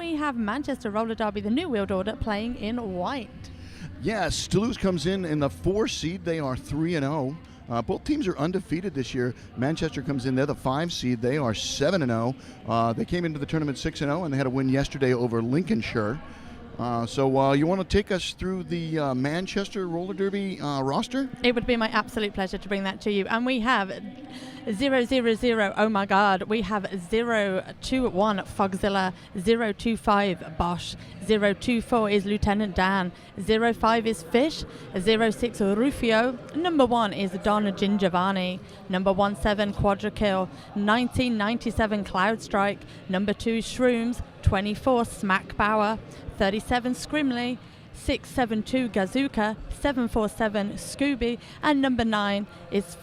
we have Manchester Roller Derby, the New World Order, playing in white. Yes, Toulouse comes in the 4 seed. They are 3-0. Both teams are undefeated this year. Manchester comes in, they're the 5 seed. They are 7-0. They came into the tournament 6-0, and they had a win yesterday over Lincolnshire. So you want to take us through the Manchester Roller Derby roster? It would be my absolute pleasure to bring that to you. And we have 000, oh my God. We have 021 Fogzilla, 025 Bosch, 024 is Lieutenant Dan, 05 is Fish, 06 Rufio, number 1 is Donna Gingiovanni, number 17 Quadrakill, 1997 Cloud Strike, number 2 Shrooms, 24 Smack Bauer, 37 Scrimley, 672 Gazuka, 747 Scooby, and number 9 is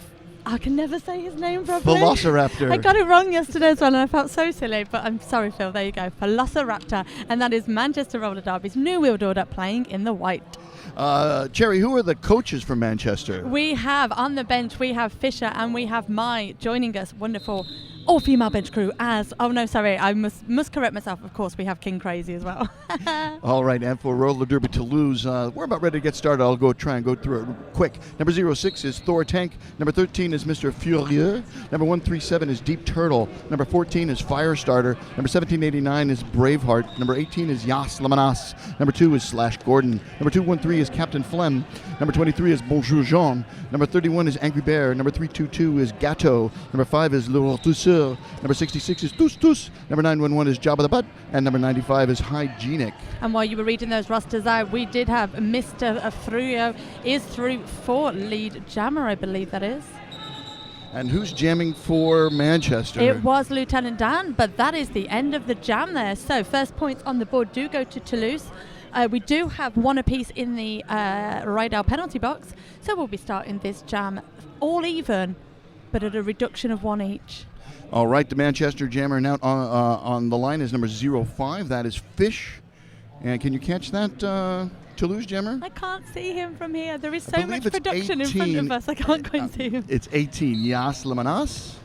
I can never say his name properly. Velociraptor. I got it wrong yesterday as well, and I felt so silly, but I'm sorry, Phil. There you go. Velociraptor, and that is Manchester Roller Derby's New World Order playing in the white. Cherry, who are the coaches for Manchester? We have on the bench, we have Fisher, and we have Mai joining us. Wonderful. All-female bench crew as... Oh, no, sorry. I must correct myself. Of course, we have King Crazy as well. All right, and for Roller Derby Toulouse, we're about ready to get started. I'll try and go through it quick. Number 06 is Thor Tank. Number 13 is Mr. Furieux. Number 137 is Deep Turtle. Number 14 is Firestarter. Number 1789 is Braveheart. Number 18 is Yas Lamanas. Number 2 is Slash Gordon. Number 213 is Captain Flem. Number 23 is Bonjour Jean. Number 31 is Angry Bear. Number 322 is Gateau. Number 5 is Le Tousseur. Number 66 is Tous Tous. Number 911 is Jabba the Butt. And number 95 is Hygienic. And while you were reading those rosters out, we did have Mr. Frio is through for lead jammer, I believe that is. And who's jamming for Manchester? It was Lieutenant Dan, but that is the end of the jam there. So first points on the board do go to Toulouse. We do have one apiece in the Rydell penalty box, so we'll be starting this jam all even, but at a reduction of 1 each. All right, the Manchester jammer now on the line is number 05. That is Fish. And can you catch that, Toulouse jammer? I can't see him from here. There is so much production in front of us. I can't quite see him. It's 18, Yas Lamanas.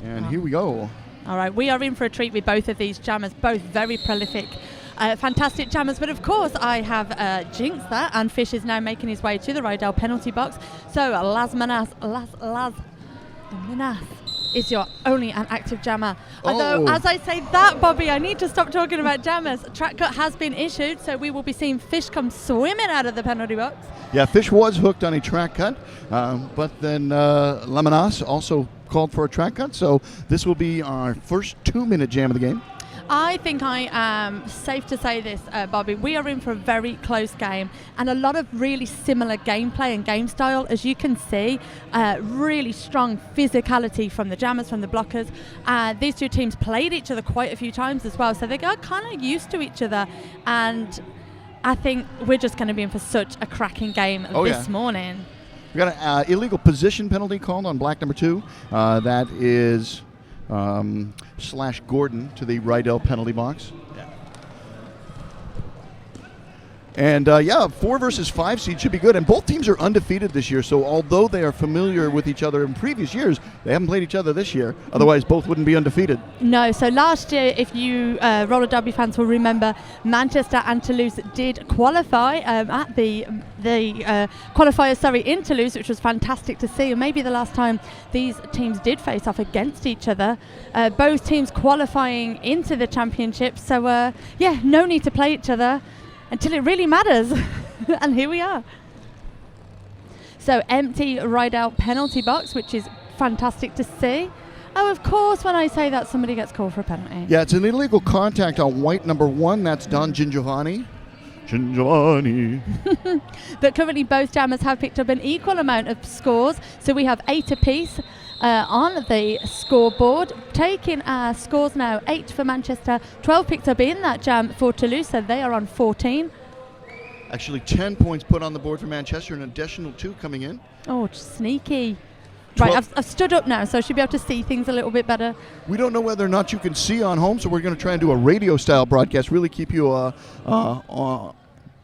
And here we go. All right, we are in for a treat with both of these jammers, both very prolific. Fantastic jammers, but of course I have jinxed that, and Fish is now making his way to the Rydell penalty box. So Las Manas is your only an active jammer. Although, as I say that, Bobby, I need to stop talking about jammers. Track cut has been issued, so we will be seeing Fish come swimming out of the penalty box. Yeah, Fish was hooked on a track cut, but then Lamanas also called for a track cut, so this will be our first 2-minute jam of the game. I think I am safe to say this, Bobby. We are in for a very close game and a lot of really similar gameplay and game style. As you can see, really strong physicality from the jammers, from the blockers. These two teams played each other quite a few times as well, so they got kind of used to each other. And I think we're just going to be in for such a cracking game this morning. We got an illegal position penalty called on black number 2. That is... Slash Gordon to the Rydell penalty box. Yeah. And 4 versus 5 seed should be good. And both teams are undefeated this year. So although they are familiar with each other in previous years, they haven't played each other this year. Otherwise, both wouldn't be undefeated. No. So last year, if you Roller Derby fans will remember, Manchester and Toulouse did qualify at the qualifiers, in Toulouse, which was fantastic to see. And maybe the last time these teams did face off against each other. Both teams qualifying into the championship. So, no need to play each other until it really matters. And here we are. So empty Rydell penalty box, which is fantastic to see. Oh, of course, when I say that, somebody gets called for a penalty. Yeah, it's an illegal contact on white number 1. That's Don Gingiovanni. But currently both jammers have picked up an equal amount of scores. So we have 8 apiece on the scoreboard. Taking our scores now, 8 for Manchester, 12 picked up in that jam for Toulouse, so they are on 14. Actually 10 points put on the board for Manchester, an additional 2 coming in. Oh, sneaky. Right, I've stood up now, so I should be able to see things a little bit better. We don't know whether or not you can see on home, so we're going to try and do a radio-style broadcast, really keep you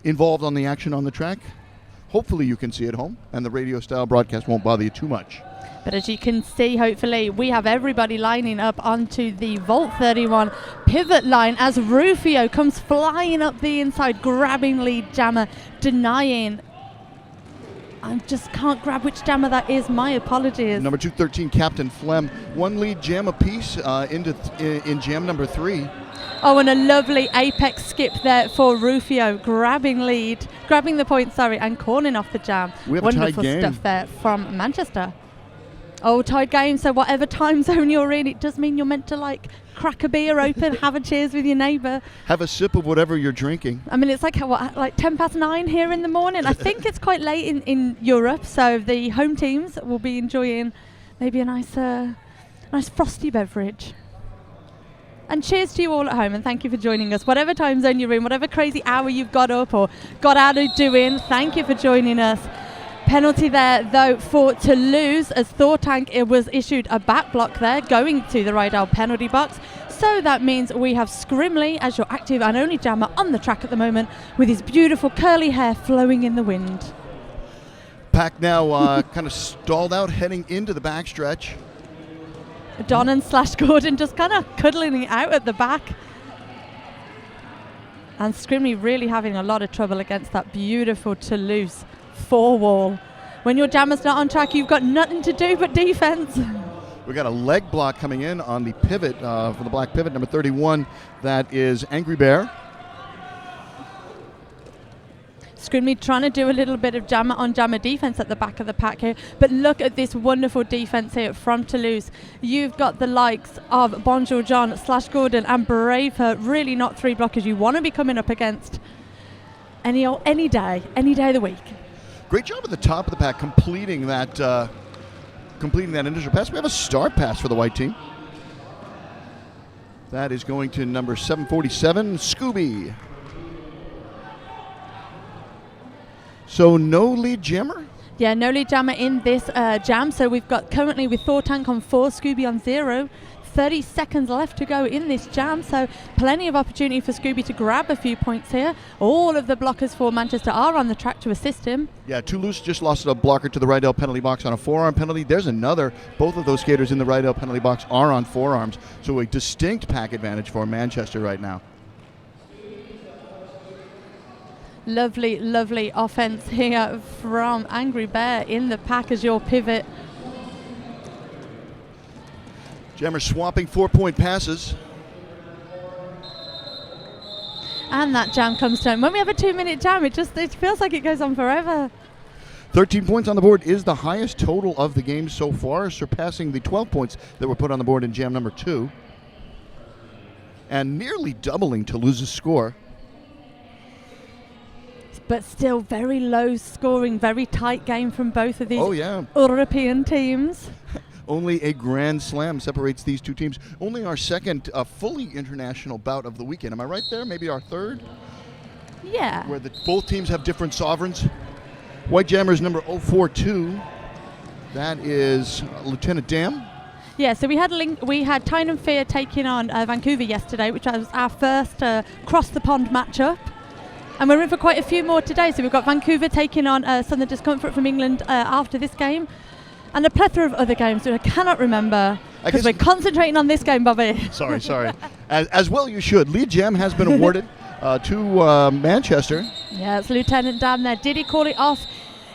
involved on the action on the track. Hopefully you can see at home, and the radio-style broadcast won't bother you too much. But as you can see, hopefully, we have everybody lining up onto the Vault 31 pivot line as Rufio comes flying up the inside, grabbing lead jammer, denying. I just can't grab which jammer that is. My apologies. Number 213, Captain Flem. One lead jam apiece in jam number 3. Oh, and a lovely apex skip there for Rufio, grabbing the point, and cornering off the jam. We have Wonderful a tied game. stuff there from Manchester. Oh, tied game, so whatever time zone you're in, it does mean you're meant to, like, crack a beer open, have a cheers with your neighbour. Have a sip of whatever you're drinking. I mean, it's like 9:10 here in the morning. I think it's quite late in Europe, so the home teams will be enjoying maybe a nice frosty beverage. And cheers to you all at home, and thank you for joining us. Whatever time zone you're in, whatever crazy hour you've got up or got out of doing, thank you for joining us. Penalty there, though, for Toulouse, as Thortank was issued a back block there, going to the Rydell penalty box. So that means we have Scrimley as your active and only jammer on the track at the moment, with his beautiful curly hair flowing in the wind. Pack now kind of stalled out, heading into the backstretch. Donnan / Gordon just kind of cuddling it out at the back. And Scrimley really having a lot of trouble against that beautiful Toulouse 4-wall. When your jammer's not on track, you've got nothing to do but defense. We got a leg block coming in on the pivot for the black pivot, number 31. That is Angry Bear. Scrimley trying to do a little bit of jammer on jammer defense at the back of the pack here, but look at this wonderful defense here from Toulouse. You've got the likes of Bonjour John / Gordon and Braveheart, really not 3 blockers you want to be coming up against any day of the week. Great job at the top of the pack, completing that initial pass. We have a start pass for the white team. That is going to number 747, Scooby. So no lead jammer? Yeah, no lead jammer in this jam. So we've got currently with Thortank on 4, Scooby on 0. 30 seconds left to go in this jam, so plenty of opportunity for Scooby to grab a few points here. All of the blockers for Manchester are on the track to assist him. Yeah, Toulouse just lost a blocker to the Rydell penalty box on a forearm penalty. There's another. Both of those skaters in the Rydell penalty box are on forearms, so a distinct pack advantage for Manchester right now. Lovely, lovely offense here from Angry Bear in the pack as your pivot. Jammer swapping 4-point passes. And that jam comes down. When we have a 2-minute jam, it feels like it goes on forever. 13 points on the board is the highest total of the game so far, surpassing the 12 points that were put on the board in jam number 2. And nearly doubling Toulouse's score. But still very low scoring, very tight game from both of these European teams. Only a grand slam separates these two teams. Only our second fully international bout of the weekend. Am I right there? Maybe our third? Yeah. Where both teams have different sovereigns. White Jammers number 042. That is Lieutenant Dam. Yeah, so we had Tyne and Fear taking on Vancouver yesterday, which was our first cross-the-pond matchup. And we're in for quite a few more today. So we've got Vancouver taking on Southern Discomfort from England after this game. And a plethora of other games that I cannot remember because we're concentrating on this game, Bobby. Sorry. As well you should. Lead Jam has been awarded to Manchester. Yeah, it's Lieutenant Dan there. Did he call it off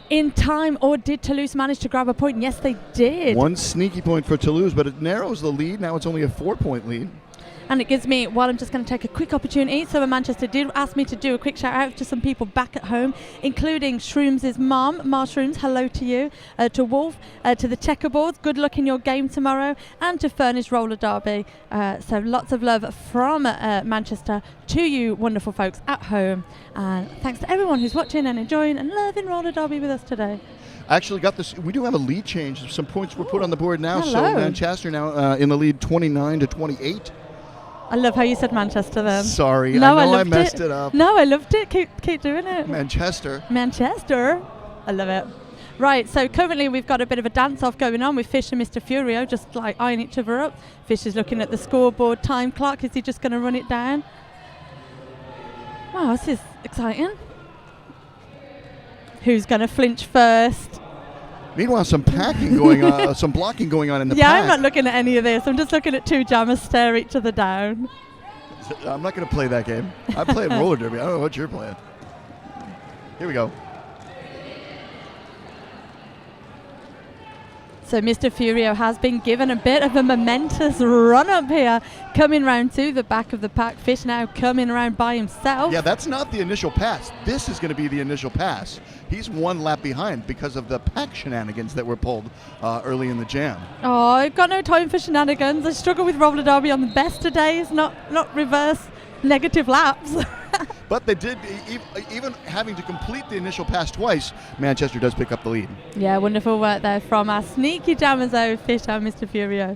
in time, or did Toulouse manage to grab a point? Yes, they did. One sneaky point for Toulouse, but it narrows the lead. Now it's only a 4-point lead. And it gives me, I'm just going to take a quick opportunity. So Manchester did ask me to do a quick shout out to some people back at home, including Shrooms' mom, Ma Shrooms, hello to you, to Wolf, to the Checkerboards, good luck in your game tomorrow, and to Furnished Roller Derby. So lots of love from Manchester to you wonderful folks at home. And thanks to everyone who's watching and enjoying and loving Roller Derby with us today. Actually got this. We do have a lead change. Some points were put on the board now. Hello. So Manchester now in the lead 29-28. I love how you said Manchester then. Sorry, no, I messed it up. No, I loved it. Keep doing it. Manchester. I love it. Right, so currently we've got a bit of a dance-off going on with Fish and Mr. Furio, just like eyeing each other up. Fish is looking at the scoreboard time clock. Is he just going to run it down? Wow, this is exciting. Who's going to flinch first? Meanwhile, some packing going on, some blocking going on in the Yeah, pack. I'm not looking at any of this. I'm just looking at two jammers stare each other down. I'm not going to play that game. I'm playing roller derby. I don't know what you're playing. Here we go. So Mr. Furio has been given a bit of a momentous run up here, coming round to the back of the pack. Fish now coming around by himself. Yeah, that's not the initial pass. This is going to be the initial pass. He's one lap behind because of the pack shenanigans that were pulled early in the jam. Oh, I've got no time for shenanigans. I struggle with roller derby on the best of days, not reverse negative laps. But they did, even having to complete the initial pass twice, Manchester does pick up the lead. Yeah, wonderful work there from our sneaky jammers over Fish and Mr. Furio.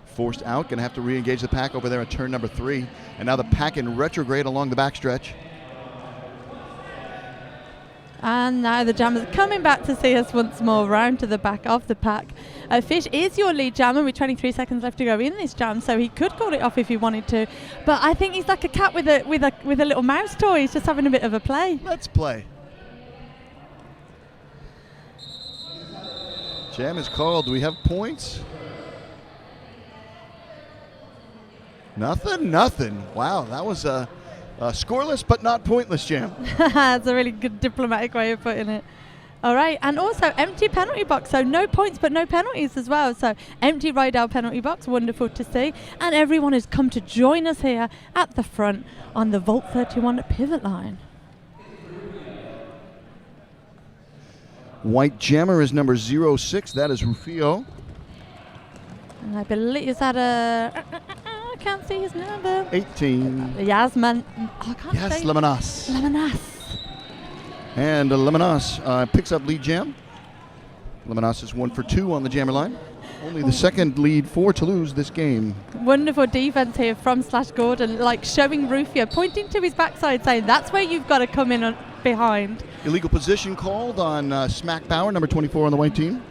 Forced out, going to have to re-engage the pack over there at turn number 3. And now the pack in retrograde along the backstretch. And now the jammers coming back to see us once more round to the back of the pack. Fish is your lead jammer with 23 seconds left to go in this jam, so he could call it off if he wanted to. But I think he's like a cat with a little mouse toy. He's just having a bit of a play. Let's play. Jam is called. Do we have points? Nothing. Wow, that was a scoreless but not pointless jam. That's a really good diplomatic way of putting it. All right, and also empty penalty box, so no points but no penalties as well. So empty Rydell penalty box, wonderful to see. And everyone has come to join us here at the front on the Vault 31 pivot line. White jammer is number 06. That is Rufio. And I believe, is that I can't see his number. 18. Yasman. I can't Yes, say. Lemanas. Lemanas. And Lemanas picks up lead jam. Lemanas is 1 for 2 on the jammer line. Only the second lead for Toulouse this game. Wonderful defense here from Slash Gordon, like showing Rufio, pointing to his backside, saying that's where you've got to come in behind. Illegal position called on Smack Power, number 24 on the white team.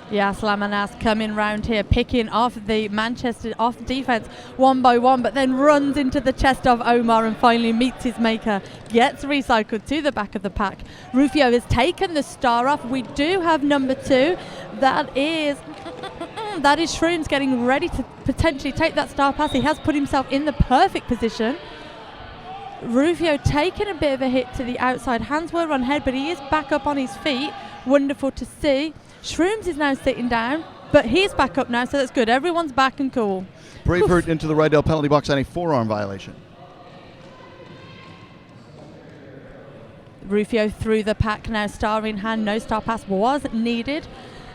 Yeah, Lemanas coming round here, picking off the Manchester off defence one by one, but then runs into the chest of Omar and finally meets his maker, gets recycled to the back of the pack. Rufio has taken the star off. We do have number 2. That is Shrooms getting ready to potentially take that star pass. He has put himself in the perfect position. Rufio taking a bit of a hit to the outside. Hands were on head, but he is back up on his feet. Wonderful to see. Shrooms is now sitting down, but he's back up now, so that's good. Everyone's back and cool. Braveheart into the Rydell penalty box on a forearm violation. Rufio through the pack now, star in hand. No star pass was needed,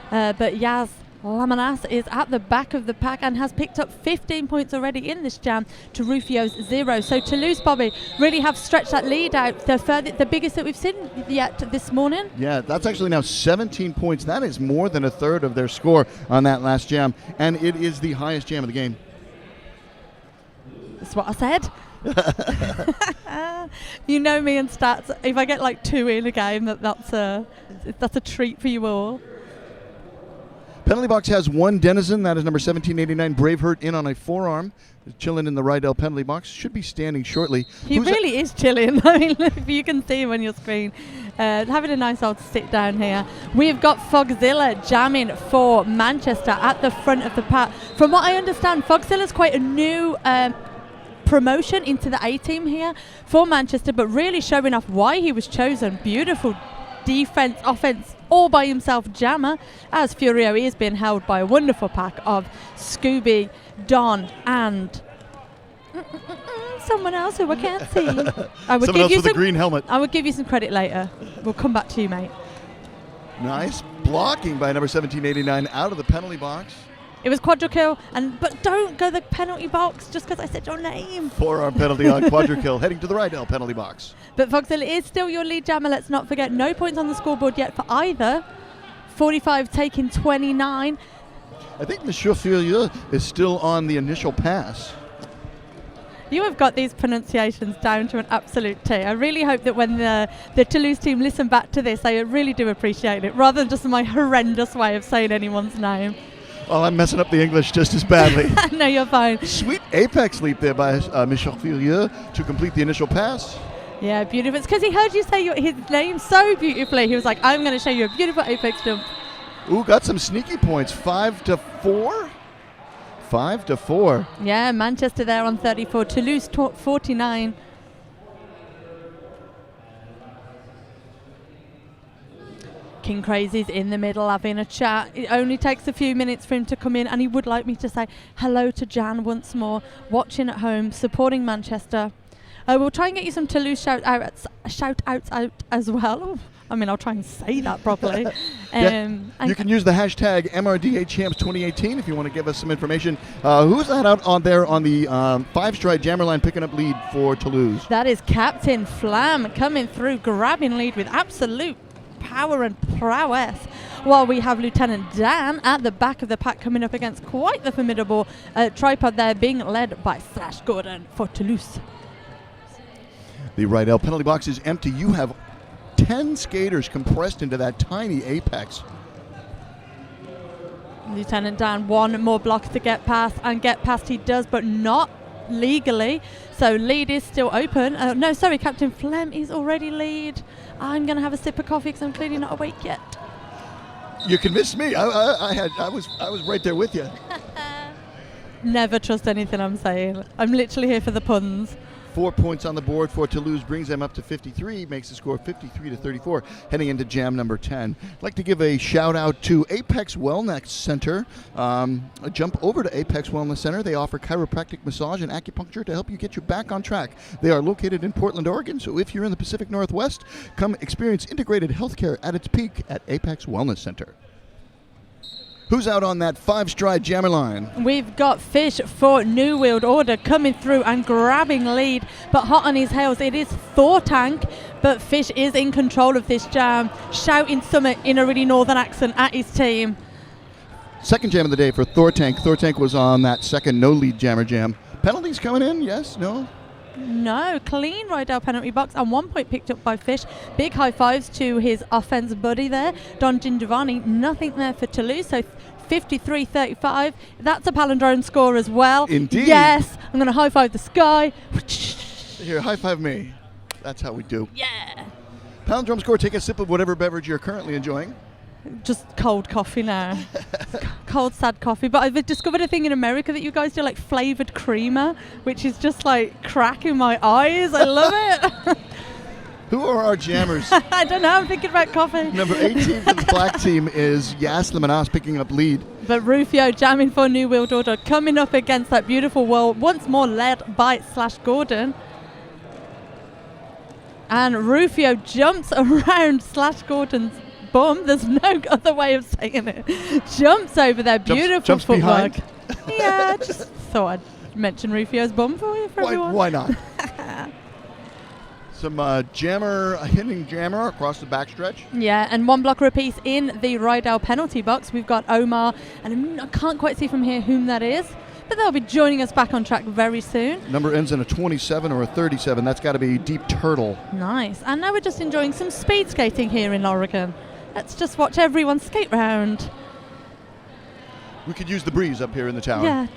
but Yaz Lemanas is at the back of the pack and has picked up 15 points already in this jam to Rufio's 0. So Toulouse, Bobby, really have stretched that lead out, the biggest that we've seen yet this morning. Yeah, that's actually now 17 points. That is more than a third of their score on that last jam, and it is the highest jam of the game. That's what I said. You know me and stats. If I get like 2 in a game, that's a treat for you all. Penalty box has 1 denizen. That is number 1789, Braveheart, in on a forearm. Chilling in the Rydell penalty box. Should be standing shortly. He really is chilling. I mean, if you can see him on your screen. Having a nice old sit down here. We've got Fogzilla jamming for Manchester at the front of the pack. From what I understand, Fogzilla's quite a new promotion into the A-team here for Manchester, but really showing off why he was chosen. Beautiful defense, offense, all by himself jammer, as Furio is being held by a wonderful pack of Scooby, Don, and someone else who I can't see. Someone else with a green helmet. I would give you some credit later. We'll come back to you, mate. Nice blocking by number 1789 out of the penalty box. It was quadra-kill, but don't go the penalty box just because I said your name. Forearm penalty on quadra-kill, heading to the Rydell penalty box. But Fogzilla is still your lead jammer, let's not forget. No points on the scoreboard yet for either. 45 taking 29. I think Monsieur Furieux is still on the initial pass. You have got these pronunciations down to an absolute T. I really hope that when the Toulouse team listen back to this, they really do appreciate it, rather than just my horrendous way of saying anyone's name. Well, I'm messing up the English just as badly. No, you're fine. Sweet apex leap there by Monsieur Furieux to complete the initial pass. Yeah, beautiful. It's because he heard you say his name so beautifully. He was like, I'm going to show you a beautiful apex jump. Ooh, got some sneaky points. 5-4. 5-4. Yeah, Manchester there on 34. Toulouse 49. King Crazy's in the middle having a chat. It only takes a few minutes for him to come in, and he would like me to say hello to Jan once more, watching at home, supporting Manchester. We'll try and get you some Toulouse shout-outs out as well. I mean, I'll try and say that properly. You can use the hashtag MRDA Champs 2018 if you want to give us some information. Who's that out on there on the 5-stride jammer line picking up lead for Toulouse? That is Captain Flam coming through, grabbing lead with absolute power and prowess, while we have Lieutenant Dan at the back of the pack coming up against quite the formidable tripod there, being led by Slash Gordon for Toulouse. The Rydell penalty box is empty. You have 10 skaters compressed into that tiny apex. Lieutenant Dan, one more block to get past, and get past he does, but not legally. So lead is still open. No, sorry, Captain Flem is already lead. I'm going to have a sip of coffee because I'm clearly not awake yet. You convinced me. I was right there with you. Never trust anything I'm saying. I'm literally here for the puns. 4 points on the board for Toulouse brings them up to 53, makes the score 53-34, heading into jam number 10. I'd like to give a shout out to Apex Wellness Center. Jump over to Apex Wellness Center. They offer chiropractic massage and acupuncture to help you get you back on track. They are located in Portland, Oregon, so if you're in the Pacific Northwest, come experience integrated healthcare at its peak at Apex Wellness Center. Who's out on that 5-stride jammer line? We've got Fish for New World Order coming through and grabbing lead, but hot on his heels. It is Thor Tank, but Fish is in control of this jam, shouting something in a really northern accent at his team. Second jam of the day for Thor Tank. Thor Tank was on that second no-lead jammer jam. Penalties coming in? Yes? No? No, clean Rydell penalty box and 1 point picked up by Fish. Big high fives to his offense buddy there, Don Gingiovanni. Nothing there for Toulouse, so 53-35. That's a palindrome score as well. Indeed. Yes, I'm going to high five the sky. Here, high five me. That's how we do. Yeah. Palindrome score, take a sip of whatever beverage you're currently enjoying. Just cold coffee now. Cold, sad coffee. But I've discovered a thing in America that you guys do, like flavored creamer, which is just like cracking my eyes. I love it. Who are our jammers? I don't know. I'm thinking about coffee. Number 18 for the black team is Yas Lemanas picking up lead. But Rufio jamming for New World Order, coming up against that beautiful world, once more led by Slash Gordon. And Rufio jumps around Slash Gordon's bum. There's no other way of saying it. Jumps over there. Beautiful jumps footwork. Behind. Yeah, just thought I'd mention Rufio's bum for you. For everyone. Why not? Some hitting jammer across the backstretch. Yeah, and one blocker apiece in the Rydell penalty box. We've got Omar, and I can't quite see from here whom that is, but they'll be joining us back on track very soon. Number ends in a 27 or a 37. That's got to be Deep Turtle. Nice. And now we're just enjoying some speed skating here in Oregon. Let's just watch everyone skate round. We could use the breeze up here in the tower. Yeah.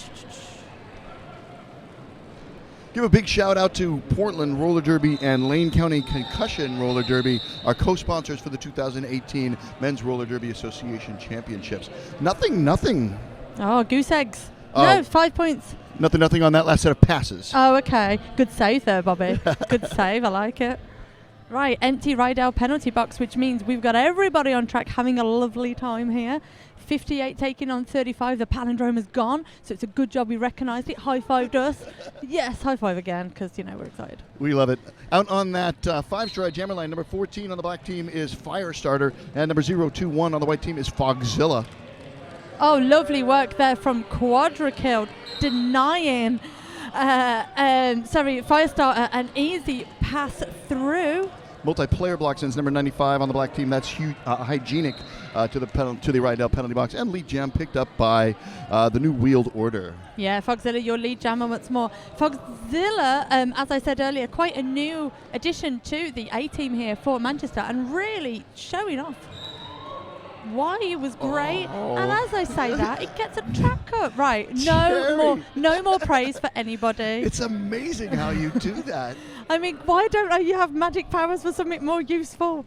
Give a big shout out to Portland Roller Derby and Lane County Concussion Roller Derby, our co-sponsors for the 2018 Men's Roller Derby Association Championships. Nothing. Oh, goose eggs. No, 5 points. Nothing on that last set of passes. Oh, okay. Good save there, Bobby. Good save. I like it. Right, empty Rydell penalty box, which means we've got everybody on track having a lovely time here. 58 taking on 35. The palindrome is gone, so it's a good job we recognised it. High-fived us. Yes, high-five again, because, we're excited. We love it. Out on that 5-stride jammer line, number 14 on the black team is Firestarter, and number 021 on the white team is Fogzilla. Oh, lovely work there from Quadrakill, denying Firestarter an easy pass through. Multiplayer block since number 95 on the black team. That's hygienic to the Rydell penalty box. And lead jam picked up by the New World Order. Yeah, Fogzilla, your lead jammer once more. Fogzilla, as I said earlier, quite a new addition to the A-team here for Manchester and really showing off. why was great. Oh. And as I say that, it gets a track cut. Right, Cherry. no more praise for anybody. It's amazing how you do that. I mean, why don't you have magic powers for something more useful?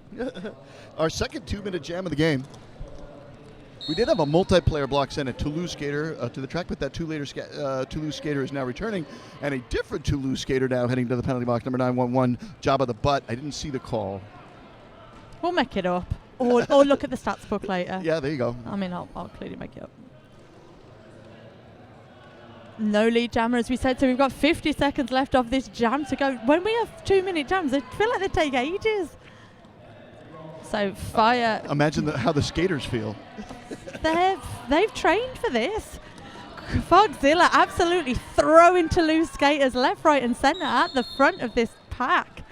Our second 2-minute jam of the game. We did have a multiplayer block send a Toulouse skater to the track, but that Toulouse skater is now returning, and a different Toulouse skater now heading to the penalty box, number 911, Job of the Butt. I didn't see the call. We'll make it up. Or look at the stats book later. Yeah, there you go. I mean, I'll clearly make it up. No lead jammer, as we said, so we've got 50 seconds left of this jam to go. When we have 2-minute jams, I feel like they take ages. So fire. Imagine how the skaters feel. They've trained for this. Fogzilla absolutely throwing Toulouse skaters left, right and centre at the front of this pack.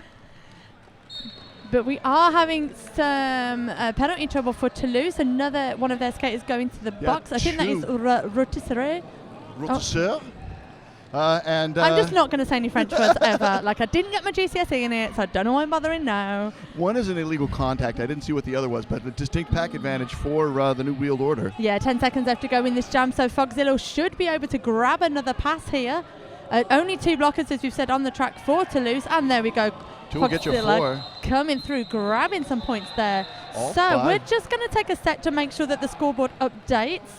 But we are having some penalty trouble for Toulouse. Another one of their skaters going to the box. I think that is Rotisserie. Rotisseur. And I'm just not going to say any French words ever. Like, I didn't get my GCSE in it, so I don't know why I'm bothering now. One is an illegal contact. I didn't see what the other was, but a distinct pack advantage for the New Wheeled Order. Yeah, 10 seconds left to go in this jam, so Fogzilla should be able to grab another pass here. Only 2 blockers, as we've said, on the track for Toulouse, and there we go. Two will get you 4. Coming through, grabbing some points there. All so 5. we're just going to take a sec to make sure that the scoreboard updates.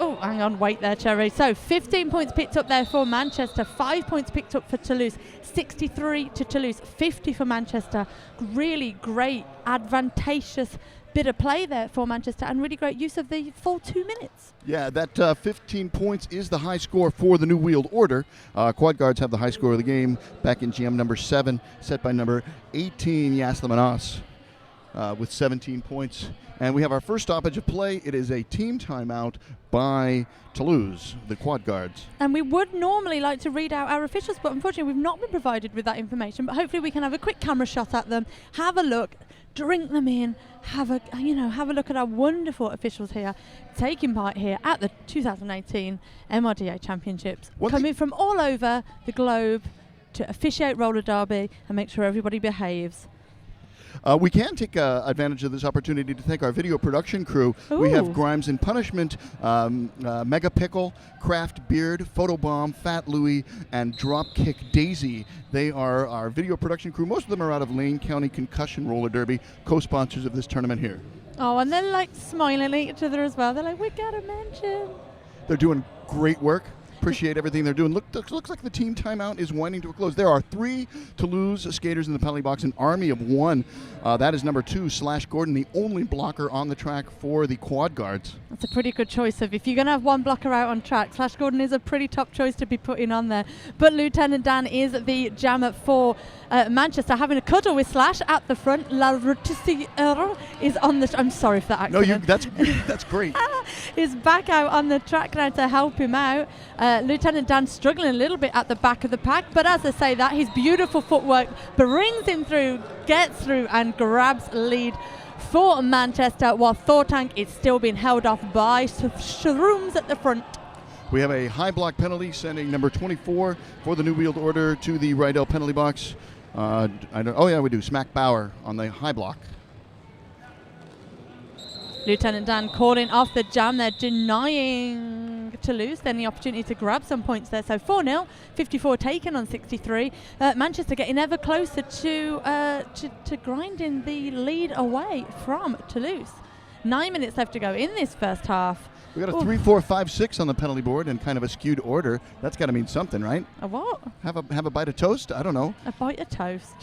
Oh, hang on, wait there, Cherry. So 15 points picked up there for Manchester, 5 points picked up for Toulouse, 63 to Toulouse, 50 for Manchester. Really great, advantageous bit of play there for Manchester, and really great use of the full 2 minutes. Yeah, that 15 points is the high score for the New Wheeled Order. Quad Guards have the high score of the game back in GM number 7, set by number 18, Yaslamanas, with 17 points. And we have our first stoppage of play. It is a team timeout by Toulouse, the Quad Guards. And we would normally like to read out our officials, but unfortunately we've not been provided with that information. But hopefully we can have a quick camera shot at them, have a look, drink them in, have a look at our wonderful officials here, taking part here at the 2018 MRDA Championships, coming from all over the globe to officiate roller derby and make sure everybody behaves. We can take advantage of this opportunity to thank our video production crew. Ooh. We have Grimes and Punishment, Mega Pickle, Craft Beard, Photobomb, Fat Louie, and Dropkick Daisy. They are our video production crew. Most of them are out of Lane County Concussion Roller Derby, co-sponsors of this tournament here. Oh, and they're like smiling at each other as well. They're like, we gotta mention. They're doing great work. Appreciate everything they're doing. Looks like the team timeout is winding to a close. There are 3 Toulouse skaters in the penalty box, an army of 1. That is number 2, Slash Gordon, the only blocker on the track for the Quad Guards. That's a pretty good choice. If you're going to have one blocker out on track, Slash Gordon is a pretty top choice to be putting on there. But Lieutenant Dan is the jammer for Manchester, having a cuddle with Slash at the front. La Routissière is on the... I'm sorry for that accident. No, that's great. Is back out on the track now to help him out. Lieutenant Dan struggling a little bit at the back of the pack, but as I say that, his beautiful footwork brings him through, gets through, and grabs lead for Manchester, while Thortank is still being held off by Shrooms at the front. We have a high block penalty, sending number 24 for the New Wheeled Order to the Rydell penalty box. We do. Smack Bauer on the high block. Lieutenant Dan calling off the jam. They're denying Toulouse then the opportunity to grab some points there. So 4-0, 54 taken on 63. Manchester getting ever closer to grinding the lead away from Toulouse. 9 minutes left to go in this first half. We got a 3, 4, 5, 6 on the penalty board and kind of a skewed order. That's got to mean something, right? A what? Have a bite of toast? I don't know. A bite of toast.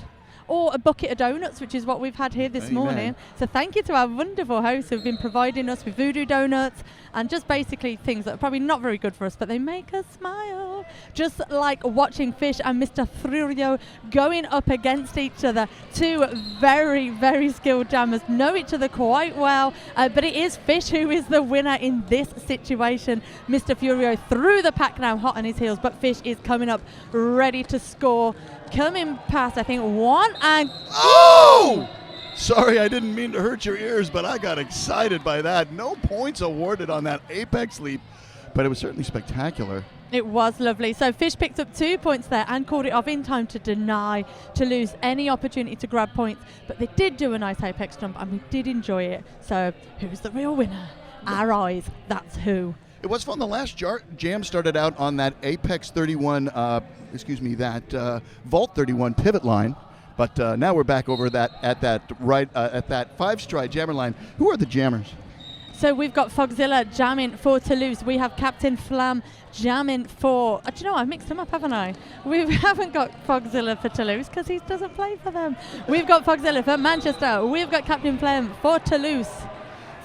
Or a bucket of donuts, which is what we've had here this morning. So thank you to our wonderful hosts who've been providing us with voodoo donuts and just basically things that are probably not very good for us, but they make us smile. Just like watching Fish and Mr. Furio going up against each other. 2 very, very skilled jammers, know each other quite well, but it is Fish who is the winner in this situation. Mr. Furio through the pack now, hot on his heels, but Fish is coming up ready to score. Coming past, I think, 1 and... Oh! Sorry, I didn't mean to hurt your ears, but I got excited by that. No points awarded on that apex leap, but it was certainly spectacular. It was lovely. So Fish picked up 2 points there and called it off in time to deny Toulouse any opportunity to grab points. But they did do a nice apex jump and we did enjoy it. So who's the real winner? Our eyes, that's who. It was fun. The last jam started out on that Apex 31, Vault 31 pivot line. But now we're back over that at that 5-stride jammer line. Who are the jammers? So we've got Fogzilla jamming for Toulouse. We have Captain Flam jamming for... do you know, I've mixed them up, haven't I? We haven't got Fogzilla for Toulouse because he doesn't play for them. We've got Fogzilla for Manchester. We've got Captain Flam for Toulouse.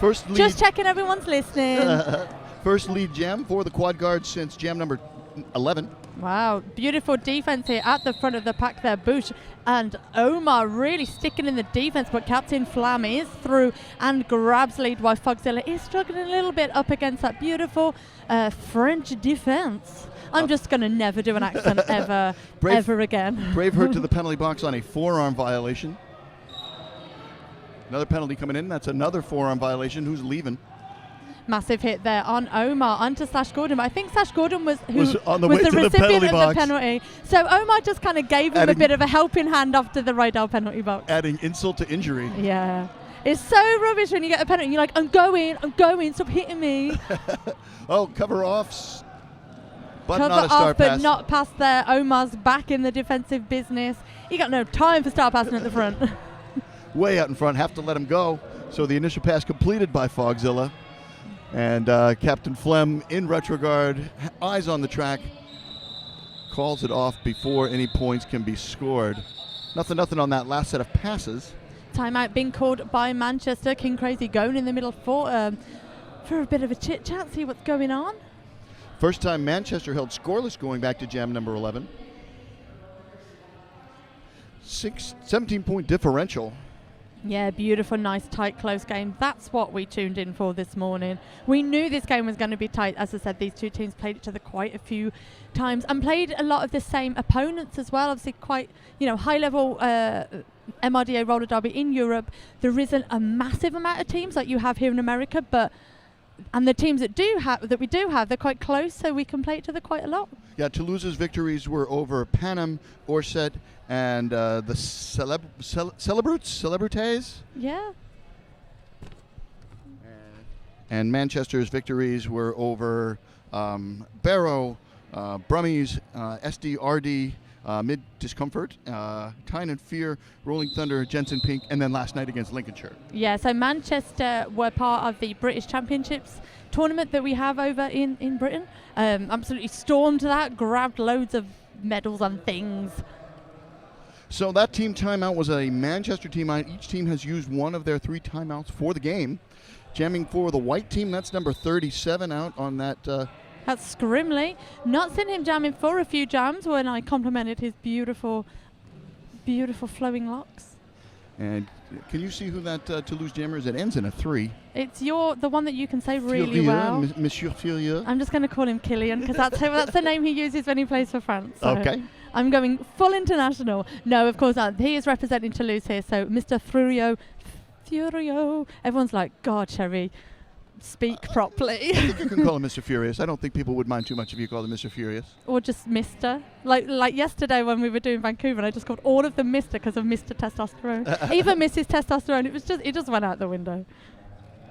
First lead. Just checking everyone's listening. First lead jam for the quad guard since jam number 11. Wow, beautiful defense here at the front of the pack there. Bush and Omar really sticking in the defense, but Captain Flam is through and grabs lead while Fogzilla is struggling a little bit up against that beautiful French defense. I'm just going to never do an accent ever again. Braveheart to the penalty box on a forearm violation. Another penalty coming in. That's another forearm violation. Who's leaving? Massive hit there on Omar onto Slash Gordon, but I think Slash Gordon was the penalty recipient of box. the penalty. So Omar just kind of gave him a bit of a helping hand after the Rydell penalty box. Adding insult to injury. Yeah. It's so rubbish when you get a penalty. You're like, I'm going, stop hitting me. Oh, cover offs. But Cover not a star off, but pass. not past there. Omar's back in the defensive business. He got no time for star passing at the front. Way out in front, have to let him go. So the initial pass completed by Fogzilla. And Captain Flem in retrograde, eyes on the track, calls it off before any points can be scored. Nothing on that last set of passes. Timeout being called by Manchester. King Crazy going in the middle for a bit of a chit-chat, see what's going on. First time Manchester held scoreless going back to jam number 11. 17-point differential. Yeah, beautiful, nice, tight, close game. That's what we tuned in for this morning. We knew this game was going to be tight. As I said, these two teams played each other quite a few times and played a lot of the same opponents as well. Obviously, quite high-level MRDA roller derby in Europe. There isn't a massive amount of teams like you have here in America, and the teams that we do have, they're quite close, so we can play each other quite a lot. Yeah, Toulouse's victories were over Panem, Orset, and the Celebrutes. Yeah. And Manchester's victories were over Barrow, Brummies, SDRD, Mid Discomfort, Tyne and Fear, Rolling Thunder, Jensen Pink, and then last night against Lincolnshire. Yeah, so Manchester were part of the British Championships tournament that we have over in Britain. Absolutely stormed that, grabbed loads of medals and things. So that team timeout was a Manchester team. Each team has used one of their 3 timeouts for the game. Jamming for the white team, that's number 37 out on that. That's Scrimley. Not seen him jamming for a few jams when I complimented his beautiful, beautiful flowing locks. And can you see who that Toulouse jammer is? It ends in a 3. It's the one that you can say really Furieux, well. Monsieur Furieux. I'm just going to call him Killian because that's the name he uses when he plays for France. So Okay. I'm going full international. No, of course not. He is representing Toulouse here. So Mr. Furieux. Everyone's like, God, Sherry, speak properly. I think you can call him Mr. Furious. I don't think people would mind too much if you called him Mr. Furious. Or just Mr. Like yesterday when we were doing Vancouver, and I just called all of them Mr. because of Mr. Testosterone. Even Mrs. Testosterone. It just went out the window.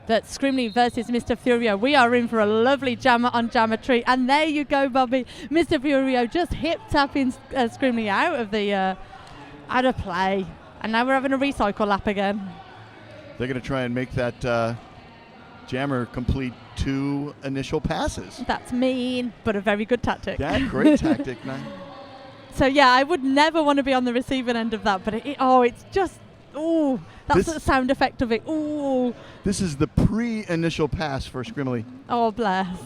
That's Scrimley versus Mr. Furio. We are in for a lovely jammer on jammetry. And there you go, Bobby. Mr. Furio just hip-tapping Scrimley out of play. And now we're having a recycle lap again. They're going to try and make that jammer complete 2 initial passes. That's mean, but a very good tactic. Yeah, great tactic. So, yeah, I would never want to be on the receiving end of that. But it's just... Ooh, that's the sound effect of it. Ooh. This is the pre-initial pass for Scrimley. Oh, bless.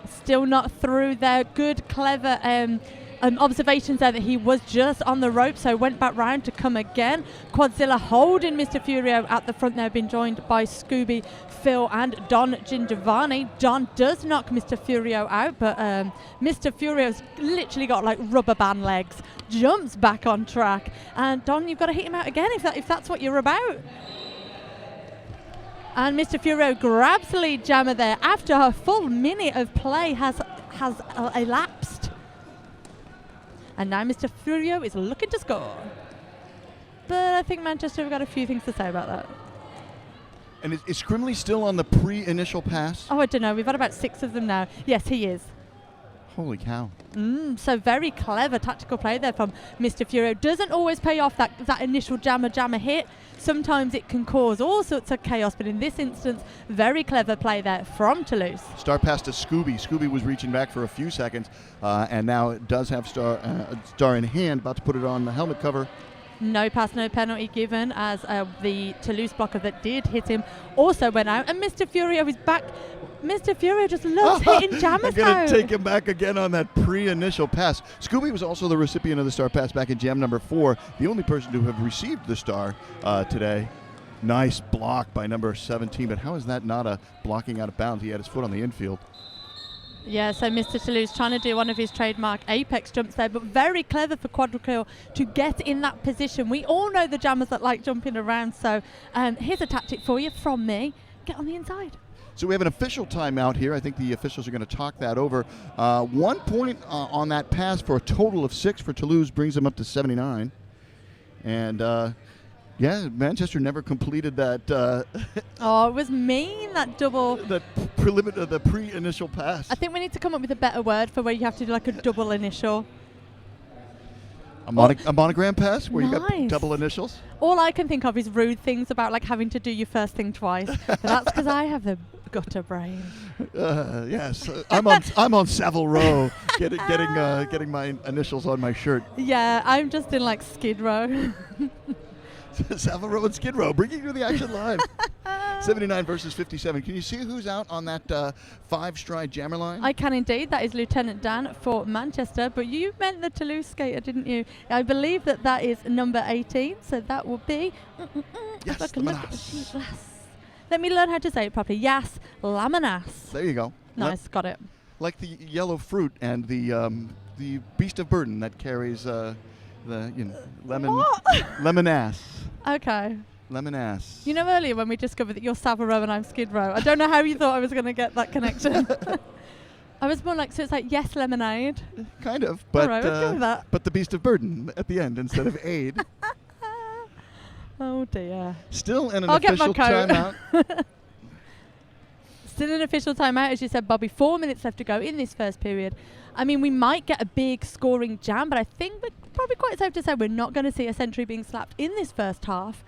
Still not through there. Good, clever observations there that he was just on the rope, so went back round to come again. Quadzilla holding Mr. Furio at the front there, been joined by Scooby, Phil and Don Gingiovanni. Don does knock Mr. Furio out, but Mr. Furio's literally got like rubber band legs, jumps back on track, and Don, you've got to hit him out again if that's what you're about. And Mr. Furio grabs the lead jammer there after a full minute of play, has has elapsed. And now Mr. Furio is looking to score. But I think Manchester have got a few things to say about that. And is Scrimley still on the pre-initial pass? Oh, I don't know. We've had about 6 of them now. Yes, he is. Holy cow. So very clever tactical play there from Mr. Furio. Doesn't always pay off that initial jammer hit. Sometimes it can cause all sorts of chaos, but in this instance, very clever play there from Toulouse. Star pass to Scooby. Scooby was reaching back for a few seconds, and now it does have Star in hand, about to put it on the helmet cover. No pass, no penalty given, as the Toulouse blocker that did hit him also went out. And Mr. Furio is back. Mr. Furio just loves hitting jammers. I'm going to take him back again on that pre-initial pass. Scooby was also the recipient of the star pass back in jam number 4, the only person to have received the star today. Nice block by number 17, but how is that not a blocking out of bounds? He had his foot on the infield. Yeah, so Mr. Toulouse trying to do one of his trademark apex jumps there, but very clever for Quadrikill to get in that position. We all know the jammers that like jumping around, so here's a tactic for you from me. Get on the inside. So we have an official timeout here. I think the officials are going to talk that over. 1 point on that pass for a total of 6 for Toulouse, brings them up to 79. And yeah, Manchester never completed that. Oh, it was mean, that double. The pre-initial pass. I think we need to come up with a better word for where you have to do like a double initial. A monogram pass where you got Nice. double initials? All I can think of is rude things about like having to do your first thing twice. But that's because I have the gutter brain. Yes, I'm on Savile Row, getting my initials on my shirt. Yeah, I'm just in like Skid Row. Savile Row and Skid Row, bringing you to the action line. 79 versus 57. Can you see who's out on that 5-stride jammer line? I can indeed. That is Lieutenant Dan for Manchester. But you meant the Toulouse skater, didn't you? I believe that is number 18. So that will be. Yes, Lamanas. Let me learn how to say it properly. Yes, Lamanas. There you go. Nice, got it. Like the yellow fruit and the beast of burden that carries lemon ass. Okay. Lemon ass. You know, earlier when we discovered that you're Savile Row and I'm Skid Row, I don't know how you thought I was going to get that connection. I was more like, so it's like, yes, lemonade. Kind of, but all right, we'll go with that. But the beast of burden at the end instead of aid. Oh dear. Still in an I'll get my official coat. timeout. Still an official timeout, as you said, Bobby. 4 minutes left to go in this first period. I mean, we might get a big scoring jam, but I think we're probably quite safe to say we're not going to see a century being slapped in this first half.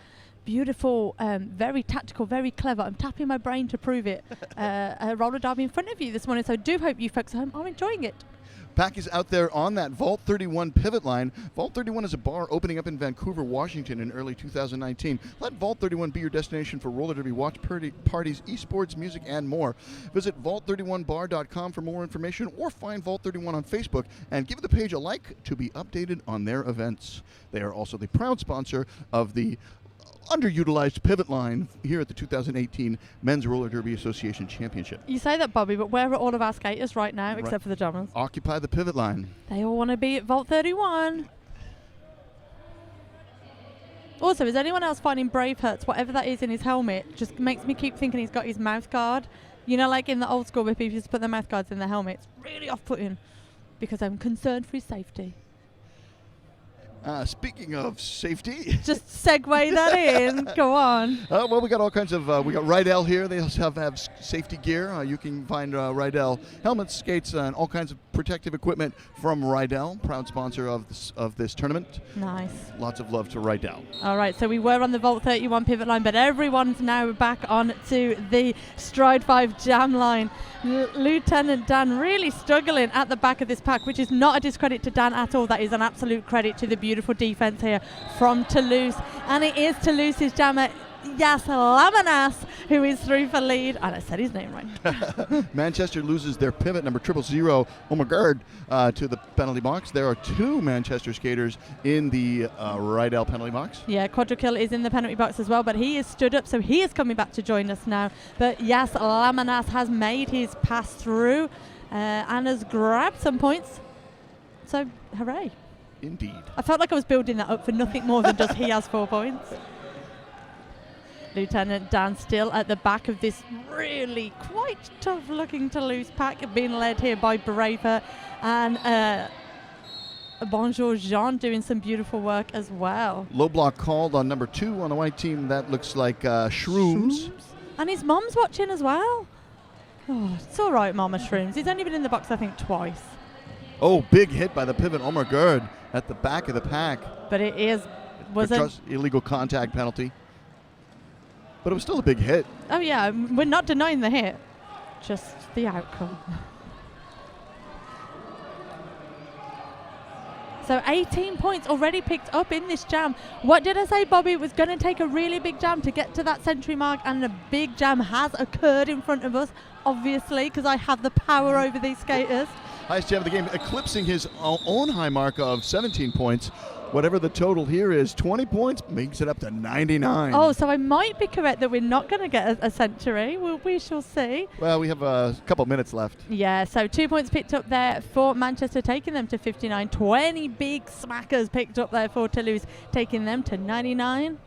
Beautiful, very tactical, very clever. I'm tapping my brain to prove it. A roller derby in front of you this morning, so I do hope you folks at home are enjoying it. Pack is out there on that Vault 31 pivot line. Vault 31 is a bar opening up in Vancouver, Washington in early 2019. Let Vault 31 be your destination for roller derby watch parties, esports, music, and more. Visit vault31bar.com for more information or find Vault 31 on Facebook and give the page a like to be updated on their events. They are also the proud sponsor of the underutilized pivot line here at the 2018 Men's Roller Derby Association Championship. You say that, Bobby, but where are all of our skaters right now, except for the drummers? Occupy the pivot line. They all want to be at Vault 31. Also, is anyone else finding Bravehearts, whatever that is in his helmet, just makes me keep thinking he's got his mouth guard. You know, like in the old school where people used to put their mouth guards in their helmets. Really off-putting because I'm concerned for his safety. Speaking of safety. Just segue that in. Go on. Well, we got all kinds of, we got Rydell here. They also have safety gear. You can find Rydell helmets, skates, and all kinds of protective equipment from Rydell, proud sponsor of this tournament. Nice. Lots of love to Rydell. All right, so we were on the Vault 31 pivot line, but everyone's now back on to the Stride 5 jam line. Lieutenant Dan really struggling at the back of this pack, which is not a discredit to Dan at all. That is an absolute credit to the beautiful defense here from Toulouse. And it is Toulouse's jammer, Yas Lamanas, who is through for lead. And I said his name right. Manchester loses their pivot, number 000, Omagard, to the penalty box. There are 2 Manchester skaters in the Rydell penalty box. Yeah, Quadrikill is in the penalty box as well, but he is stood up, so he is coming back to join us now. But Yas Lamanas has made his pass through and has grabbed some points. So, hooray. Indeed. I felt like I was building that up for nothing more than just he has 4 points. Lieutenant Dan still at the back of this really quite tough-looking Toulouse pack, being led here by Braver and Bonjour Jean doing some beautiful work as well. Low block called on number 2 on the white team. That looks like Shrooms. And his mom's watching as well. Oh, it's all right, Mama Shrooms. He's only been in the box, I think, twice. Oh, big hit by the pivot Omar Gerd at the back of the pack. But it was a illegal contact penalty. But it was still a big hit. Oh yeah, we're not denying the hit, just the outcome. So 18 points already picked up in this jam. What did I say, Bobby? It was going to take a really big jam to get to that century mark, and a big jam has occurred in front of us, obviously, because I have the power over these skaters. Highest jam of the game, eclipsing his own high mark of 17 points. Whatever the total here is, 20 points makes it up to 99. Oh, so I might be correct that we're not going to get a century. We shall see. Well, we have a couple minutes left. Yeah, so 2 points picked up there for Manchester, taking them to 59. 20 big smackers picked up there for Toulouse, taking them to 99.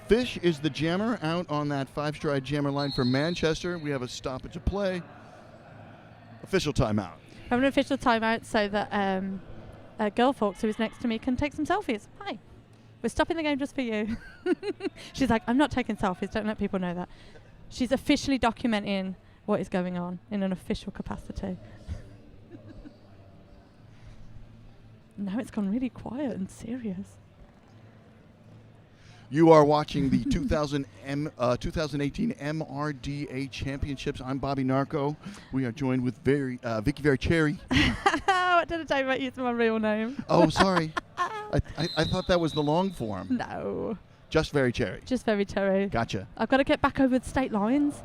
Fish is the jammer out on that 5-stride jammer line for Manchester. We have a stoppage of play. Official timeout. Have an official timeout so that Girlfolks, who is next to me, can take some selfies. Hi. We're stopping the game just for you. She's like, I'm not taking selfies. Don't let people know that. She's officially documenting what is going on in an official capacity. Now it's gone really quiet and serious. You are watching the 2018 MRDA Championships. I'm Bobby Narco. We are joined with Vicky Vericherry. What did I tell you about using my real name? Oh, sorry. I thought that was the long form. No. Just Vericherry. Just Vericherry. Gotcha. I've got to get back over the state lines.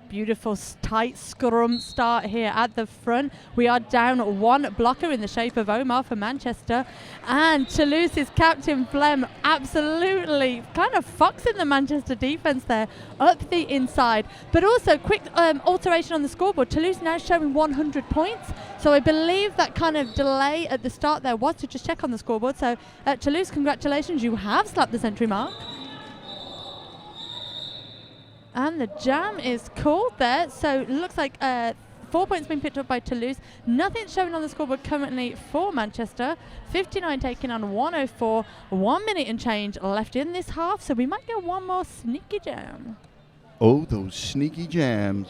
Beautiful tight scrum start here at the front. We are down one blocker in the shape of Omar for Manchester, and Toulouse's captain Flem absolutely kind of foxing the Manchester defense there up the inside. But also quick alteration on the scoreboard. Toulouse now showing 100 points. So I believe that kind of delay at the start there was to just check on the scoreboard. So Toulouse, congratulations, you have slapped the century mark. And the jam is called there. So it looks like 4 points being picked up by Toulouse. Nothing showing on the scoreboard currently for Manchester. 59 taking on 104. 1 minute and change left in this half. So we might get one more sneaky jam. Oh, those sneaky jams.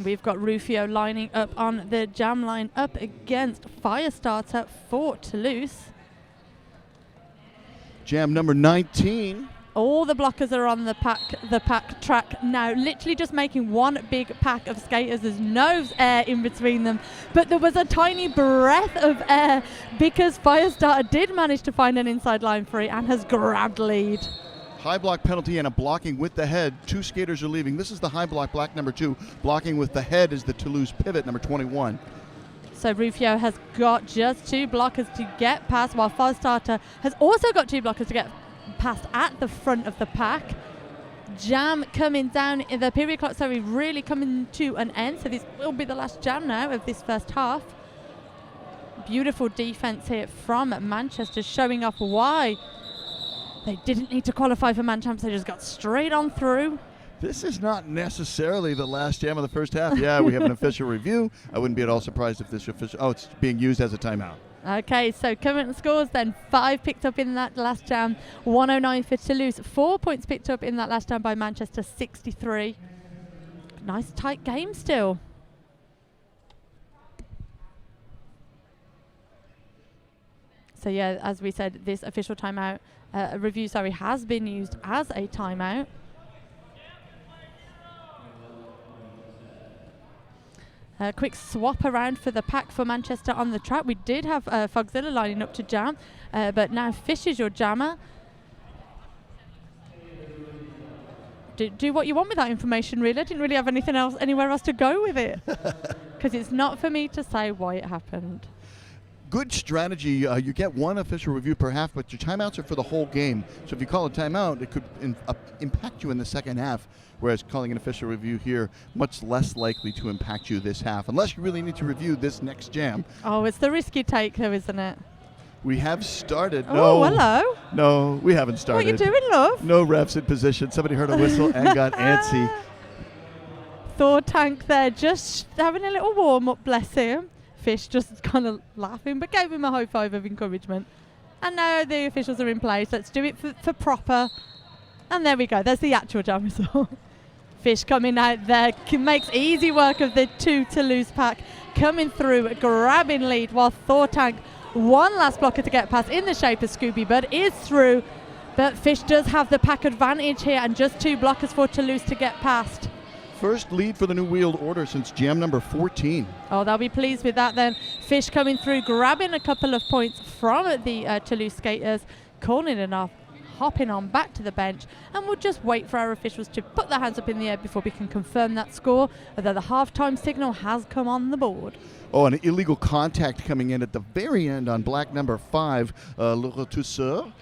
We've got Rufio lining up on the jam line up against Firestarter for Toulouse. Jam number 19. All the blockers are on the pack track now, literally just making one big pack of skaters. There's no air in between them, but there was a tiny breath of air because Firestarter did manage to find an inside line free and has grabbed lead. High block penalty and a blocking with the head. 2 skaters are leaving. This is the high block, black number 2. Blocking with the head is the Toulouse pivot, number 21. So Rufio has got just 2 blockers to get past, while Firestarter has also got 2 blockers to get past at the front of the pack. Jam coming down in the period clock, so we're really coming to an end. So this will be the last jam now of this first half. Beautiful defense here from Manchester, showing off why they didn't need to qualify for Man Champs. They just got straight on through. This is not necessarily the last jam of the first half. Yeah, we have an official review. I wouldn't be at all surprised if this official... Oh, it's being used as a timeout. Okay, so current scores then. 5 picked up in that last jam, 109 for Toulouse. 4 points picked up in that last jam by Manchester, 63. Nice tight game still. So yeah, as we said, this official timeout review, has been used as a timeout. Quick swap around for the pack for Manchester on the track. We did have Fogzilla lining up to jam, but now Fish is your jammer. Do what you want with that information, really. I didn't really have anything else, anywhere else to go with it, because it's not for me to say why it happened. Good strategy. You get one official review per half, but your timeouts are for the whole game. So if you call a timeout, it could impact you in the second half, whereas calling an official review here, much less likely to impact you this half, unless you really need to review this next jam. Oh, it's the risk you take, though, isn't it? We have started. Oh, hello. No, we haven't started. What are you doing, love? No refs in position. Somebody heard a whistle and got antsy. Thor Tank there just having a little warm-up, bless him. Fish just kind of laughing, but gave him a high five of encouragement. And now the officials are in place. Let's do it for proper. And there we go. There's the actual jam whistle. Fish coming out there makes easy work of the two Toulouse pack coming through, grabbing lead, while Thor Tank, one last blocker to get past in the shape of Scooby Bird, is through. But Fish does have the pack advantage here, and just two blockers for Toulouse to get past. First lead for the New Wheeled Order since jam number 14. Oh, they'll be pleased with that then. Fish coming through, grabbing a couple of points from the Toulouse skaters, calling it off, hopping on back to the bench, and we'll just wait for our officials to put their hands up in the air before we can confirm that score, although the half-time signal has come on the board. Oh, an illegal contact coming in at the very end on black number 5, Le Retousseur.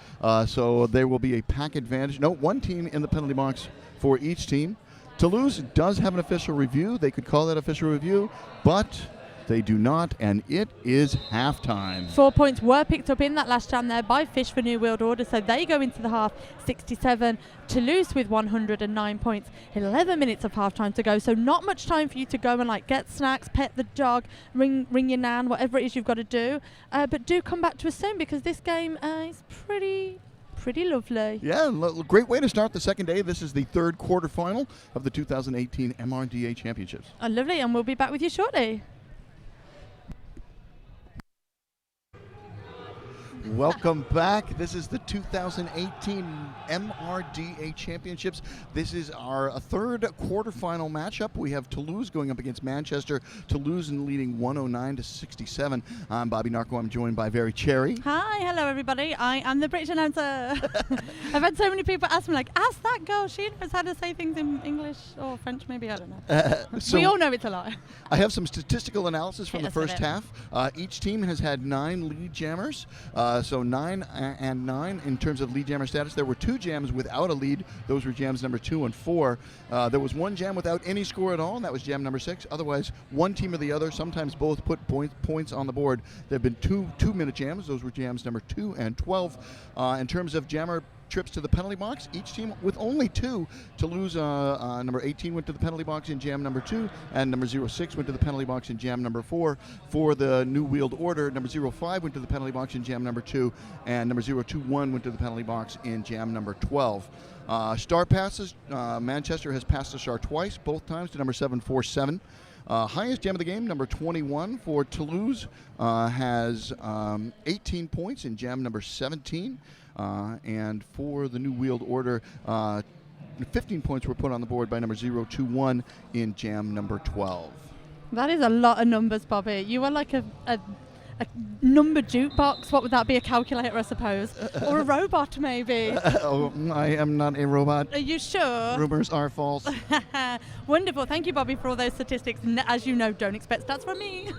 So there will be a pack advantage. No, one team in the penalty box for each team. Toulouse does have an official review. They could call that official review, but they do not, and it is halftime. 4 points were picked up in that last jam there by Fish for New World Order, so they go into the half 67. Toulouse with 109 points. 11 minutes of halftime to go, so not much time for you to go and get snacks, pet the dog, ring your nan, whatever it is you've got to do. But do come back to us soon, because this game is pretty lovely. Yeah, great way to start the second day. This is the third quarterfinal of the 2018 MRDA Championships. Oh, lovely, and we'll be back with you shortly. Welcome back. This is the 2018 MRDA Championships. This is our third quarterfinal matchup. We have Toulouse going up against Manchester. Toulouse leading 109-67. I'm Bobby Narco. I'm joined by Very Cherry. Hi, hello everybody. I am the British announcer. I've had so many people ask me, ask that girl. She knows how to say things in English or French, maybe. I don't know. So we all know it's a lie. I have some statistical analysis from the first half. Each team has had 9 lead jammers. So 9 and 9 in terms of lead jammer status. There were 2 jams without a lead. Those were jams number 2 and 4. There was 1 jam without any score at all, and that was jam number 6. Otherwise, one team or the other, sometimes both, put points on the board. There have been 2-minute jams. Those were jams number 2 and 12. In terms of jammer trips to the penalty box, each team with only 2. Toulouse, number 18 went to the penalty box in jam number 2, and number 06 went to the penalty box in jam number 4. For the New Wheeled Order, number 05 went to the penalty box in jam number 2, and number 021 went to the penalty box in jam number 12. Star passes, Manchester has passed the star twice, both times to number 747. Highest jam of the game, number 21 for Toulouse, has 18 points in jam number 17. And for the New Wheeled Order, 15 points were put on the board by number 021 in jam number 12. That is a lot of numbers, Bobby. You are like a number jukebox. What would that be? A calculator, I suppose? Or a robot, maybe? I am not a robot. Are you sure? Rumors are false. Wonderful. Thank you, Bobby, for all those statistics. As you know, don't expect stats from me.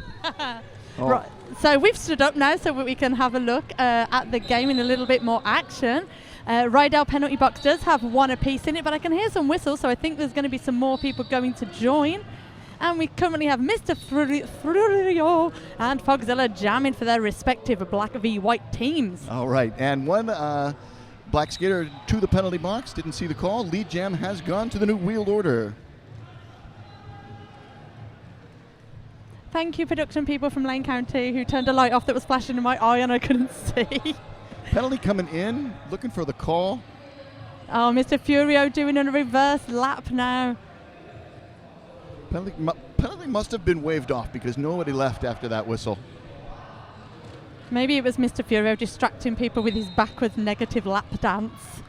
Oh. Right. So we've stood up now so we can have a look at the game in a little bit more action. Rydell penalty box does have 1 apiece in it, but I can hear some whistles, so I think there's going to be some more people going to join. And we currently have Mr. Frurio and Fogzilla jamming for their respective black v white teams. All right, and one black skater to the penalty box, didn't see the call. Lead jam has gone to the New Wheeled Order. Thank you, production people from Lane County, who turned a light off that was flashing in my eye and I couldn't see. Penalty coming in, looking for the call. Oh, Mr. Furio doing a reverse lap now. Penalty must have been waved off because nobody left after that whistle. Maybe it was Mr. Furio distracting people with his backwards negative lap dance.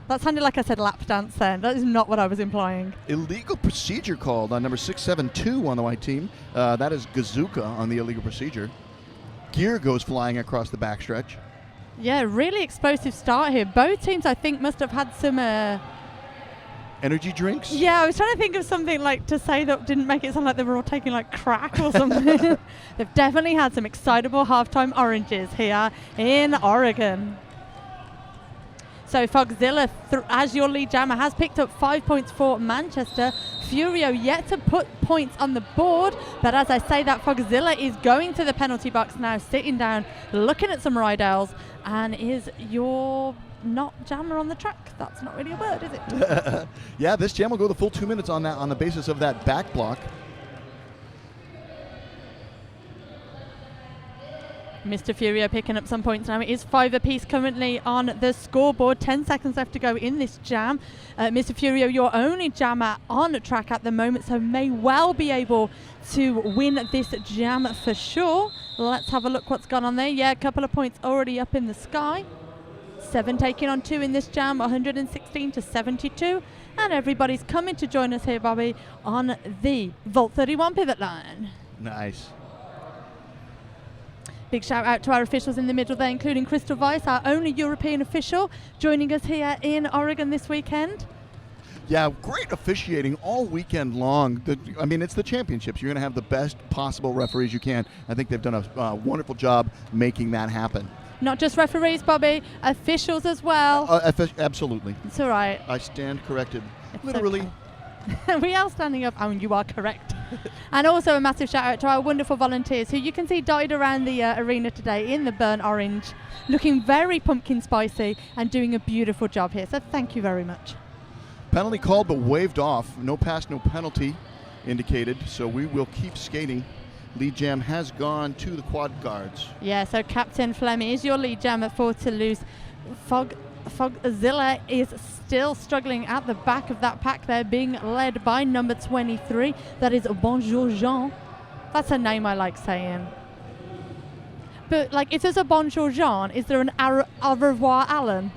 That sounded like I said lap dance then. That is not what I was implying. Illegal procedure called on number 672 on the white team. That is Gazuka on the illegal procedure. Gear goes flying across the backstretch. Yeah, really explosive start here. Both teams, I think, must have had some... energy drinks? Yeah, I was trying to think of something to say that didn't make it sound like they were all taking crack or something. They've definitely had some excitable halftime oranges here in Oregon. So Fogzilla, as your lead jammer, has picked up 5 points for Manchester. Furio yet to put points on the board, but as I say that, Fogzilla is going to the penalty box now, sitting down, looking at some Rydales, and is your not jammer on the track. That's not really a word, is it? Yeah, this jam will go the full 2 minutes on that, on the basis of that back block. Mr. Furio picking up some points now. It is 5 apiece currently on the scoreboard. 10 seconds left to go in this jam. Mr. Furio, your only jammer on track at the moment, so may well be able to win this jam for sure. Let's have a look what's gone on there. Yeah, a couple of points already up in the sky. 7 taking on 2 in this jam, 116 to 72. And everybody's coming to join us here, Bobby, on the Vault 31 pivot line. Nice. Big shout out to our officials in the middle there, including Crystal Weiss, our only European official, joining us here in Oregon this weekend. Yeah, great officiating all weekend long. I mean, it's the championships. You're going to have the best possible referees you can. I think they've done a wonderful job making that happen. Not just referees, Bobby, officials as well. Absolutely. It's all right. I stand corrected. It's Literally. Okay. We are standing up. You are correct. And also a massive shout out to our wonderful volunteers who you can see dotted around the arena today in the burnt orange, looking very pumpkin spicy and doing a beautiful job here. So thank you very much. Penalty called but waved off. No pass, no penalty indicated. So we will keep skating. Lead jam has gone to the quad guards. Yeah, so Captain Fleming is your lead jammer for Toulouse. Fogzilla is still struggling at the back of that pack there, being led by number 23. That is Bonjour Jean. That's a name I like saying. But like, if there's a Bonjour Jean, is there an au revoir Alan?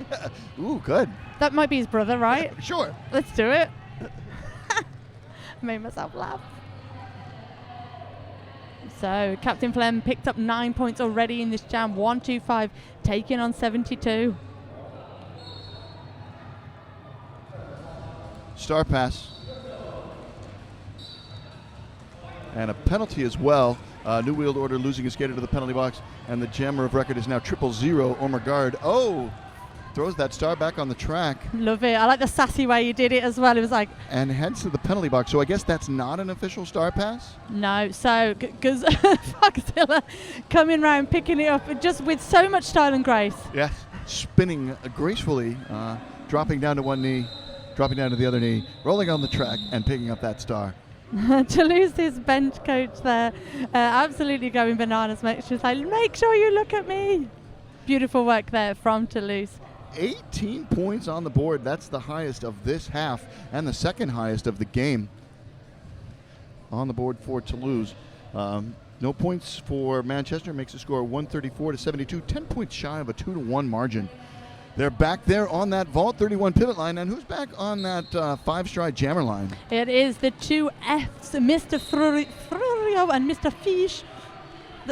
Ooh, good. That might be his brother, right? Sure. Let's do it. Made myself laugh. So Captain Flem picked up 9 points already in this jam. 125 taking on 72. Star pass. And a penalty as well. New Wheeled Order losing a skater to the penalty box. And the jammer of record is now 000 Omar Guard. Oh! Throws that star back on the track. Love it. I like the sassy way you did it as well. It was like... And heads to the penalty box. So I guess that's not an official star pass? No. So Fogzilla coming round, picking it up just with so much style and grace. Yes. Spinning gracefully, dropping down to one knee, dropping down to the other knee, rolling on the track and picking up that star. Toulouse's bench coach there, absolutely going bananas. She's like, make sure you look at me. Beautiful work there from Toulouse. 18 points on the board. That's the highest of this half and the second highest of the game on the board for Toulouse. No points for Manchester. Makes the score 134 to 72. 10 points shy of a 2-1 margin. They're back there on that Vault 31 pivot line. And who's back on that five-stride jammer line? It is the two Fs, Mr. Furio and Mr. Fish.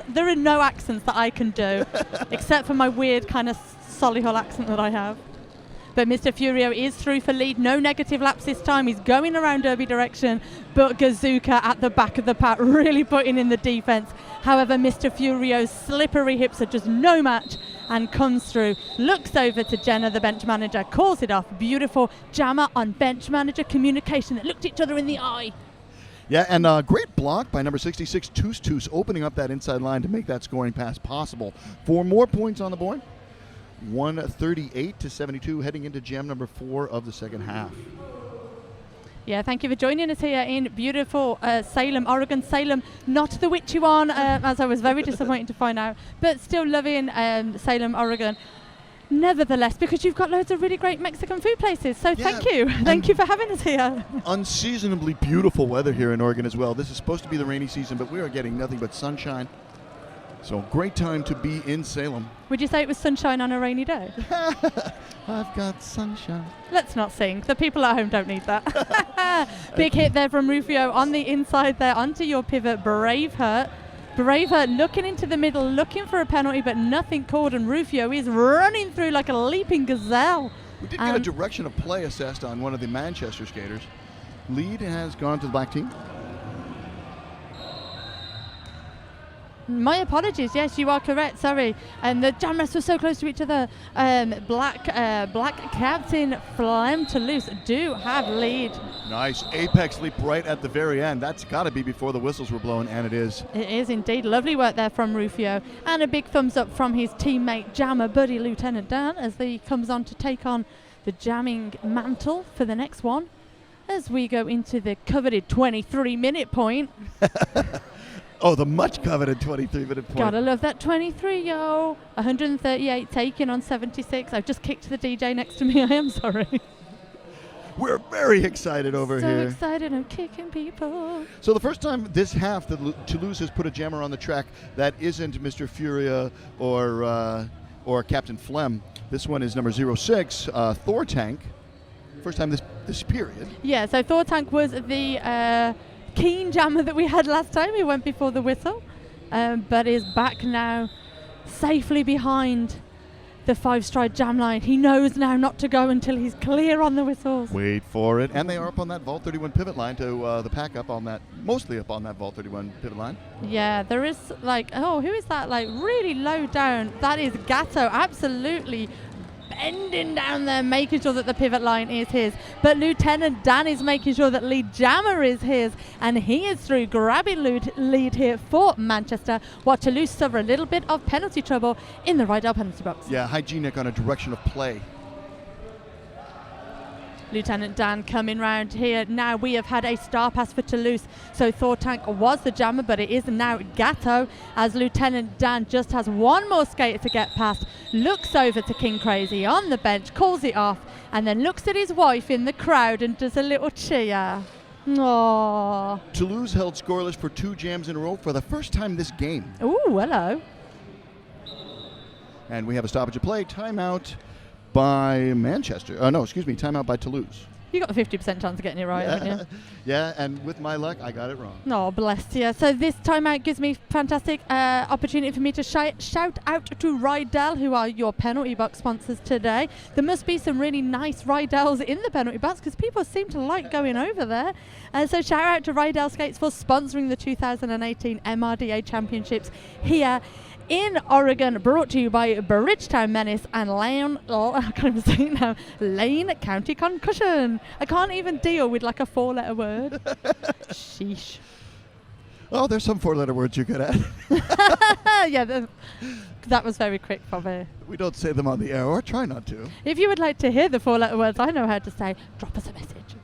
There are no accents that I can do, except for my weird kind of Solihull accent that I have. But Mr. Furio is through for lead. No negative laps this time. He's going around Derby direction, but Gazuka at the back of the pack really putting in the defense. However, Mr. Furio's slippery hips are just no match and comes through. Looks over to Jenna, the bench manager, calls it off. Beautiful jammer on bench manager communication that looked each other in the eye. Yeah, and a great block by number 66, Toos, opening up that inside line to make that scoring pass possible. 4 more points on the board. 138 to 72, heading into jam number 4 of the second half. Yeah, thank you for joining us here in beautiful Salem, Oregon. Salem, not the witchy one, as I was very disappointed to find out, but still loving Salem, Oregon. Nevertheless, because you've got loads of really great Mexican food places. So thank you. Thank you for having us here. Unseasonably beautiful weather here in Oregon as well. This is supposed to be the rainy season, but we are getting nothing but sunshine. So great time to be in Salem. Would you say it was sunshine on a rainy day? I've got sunshine. Let's not sing. The people at home don't need that. Big hit there from Rufio on the inside there onto your pivot, Braveheart. Braveheart looking into the middle, looking for a penalty, but nothing called, and Rufio is running through like a leaping gazelle. We did get a direction of play assessed on one of the Manchester skaters. Lead has gone to the black team. My apologies. Yes, you are correct. Sorry. And the jam rests were so close to each other. Black Captain Flem Toulouse do have lead. Nice apex leap right at the very end. That's got to be before the whistles were blown, and it is. It is indeed. Lovely work there from Rufio. And a big thumbs up from his teammate, jammer buddy Lieutenant Dan, as he comes on to take on the jamming mantle for the next one. As we go into the coveted 23-minute point. Oh, the much coveted 23-minute point. Gotta love that 23, yo. 138 taken on 76. I've just kicked the DJ next to me. I am sorry. We're very excited over here. So excited, I'm kicking people. So the first time this half that Toulouse has put a jammer on the track that isn't Mr. Furia or Captain Flem. This one is number 06, Thor Tank. First time this period. Yeah, so Thor Tank was the keen jammer that we had last time. He went before the whistle, but is back now safely behind the 5-stride jam line. He knows now not to go until he's clear on the whistles. Wait for it. And they are up on that Vault 31 pivot line to the pack up on that, mostly up on that Vault 31 pivot line. Yeah, there is who is that really low down? That is Gatto, absolutely bending down there, making sure that the pivot line is his. But Lieutenant Dan is making sure that lead jammer is his, and he is through, grabbing lead here for Manchester, while Toulouse suffer a little bit of penalty trouble in the Rydell penalty box. Yeah, hygienic on a direction of play. Lieutenant Dan coming round here. Now we have had a star pass for Toulouse. So Thor Tank was the jammer, but it is now Gatto, as Lieutenant Dan just has one more skater to get past. Looks over to King Crazy on the bench, calls it off, and then looks at his wife in the crowd and does a little cheer. Aww. Toulouse held scoreless for 2 jams in a row for the first time this game. Ooh, hello. And we have a stoppage of play. Timeout by Manchester. Timeout by Toulouse. You got a 50% chance of getting it right, haven't you? Yeah, and with my luck, I got it wrong. Oh, bless you. So this timeout gives me fantastic opportunity for me to shout out to Rydell, who are your penalty box sponsors today. There must be some really nice Rydells in the penalty box because people seem to like going over there. So shout out to Rydell Skates for sponsoring the 2018 MRDA Championships here in Oregon, brought to you by Bridgetown Menace and Lane County Concussion. I can't even deal with a 4-letter word. Sheesh. Oh, there's some 4-letter words you're good at. Yeah, that was very quick from me. We don't say them on the air, or try not to. If you would like to hear the 4-letter words I know how to say, drop us a message.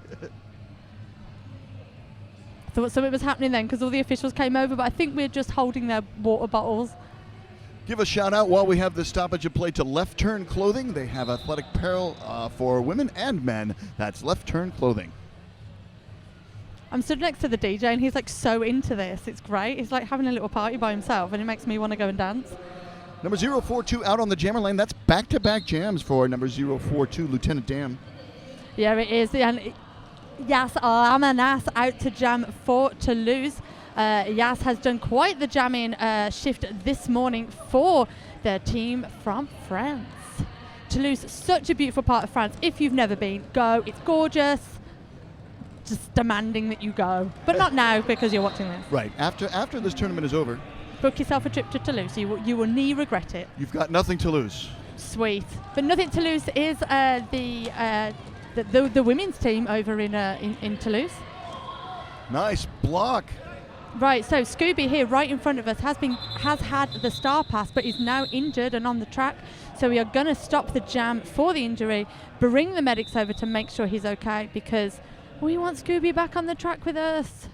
I thought something was happening then because all the officials came over, but I think we're just holding their water bottles. Give a shout out while we have the stoppage of play to Left Turn Clothing. They have athletic apparel for women and men. That's Left Turn Clothing. I'm stood next to the DJ and he's so into this. It's great. He's having a little party by himself and it makes me want to go and dance. Number 042 out on the jammer lane. That's back-to-back jams for number 042, Lieutenant Dan. Yeah, it is. And Yas Alamanas out to jam for Toulouse. Yas has done quite the jamming shift this morning for their team from France. Toulouse, such a beautiful part of France. If you've never been, go. It's gorgeous. Just demanding that you go. But not now because you're watching this. Right. After this tournament is over, book yourself a trip to Toulouse. You will nie regret it. You've got nothing to lose. Sweet. But Nothing to Lose is the women's team over in Toulouse. Nice block. Right, so Scooby here right in front of us has had the star pass but is now injured and on the track. So we are going to stop the jam for the injury, bring the medics over to make sure he's okay because we want Scooby back on the track with us.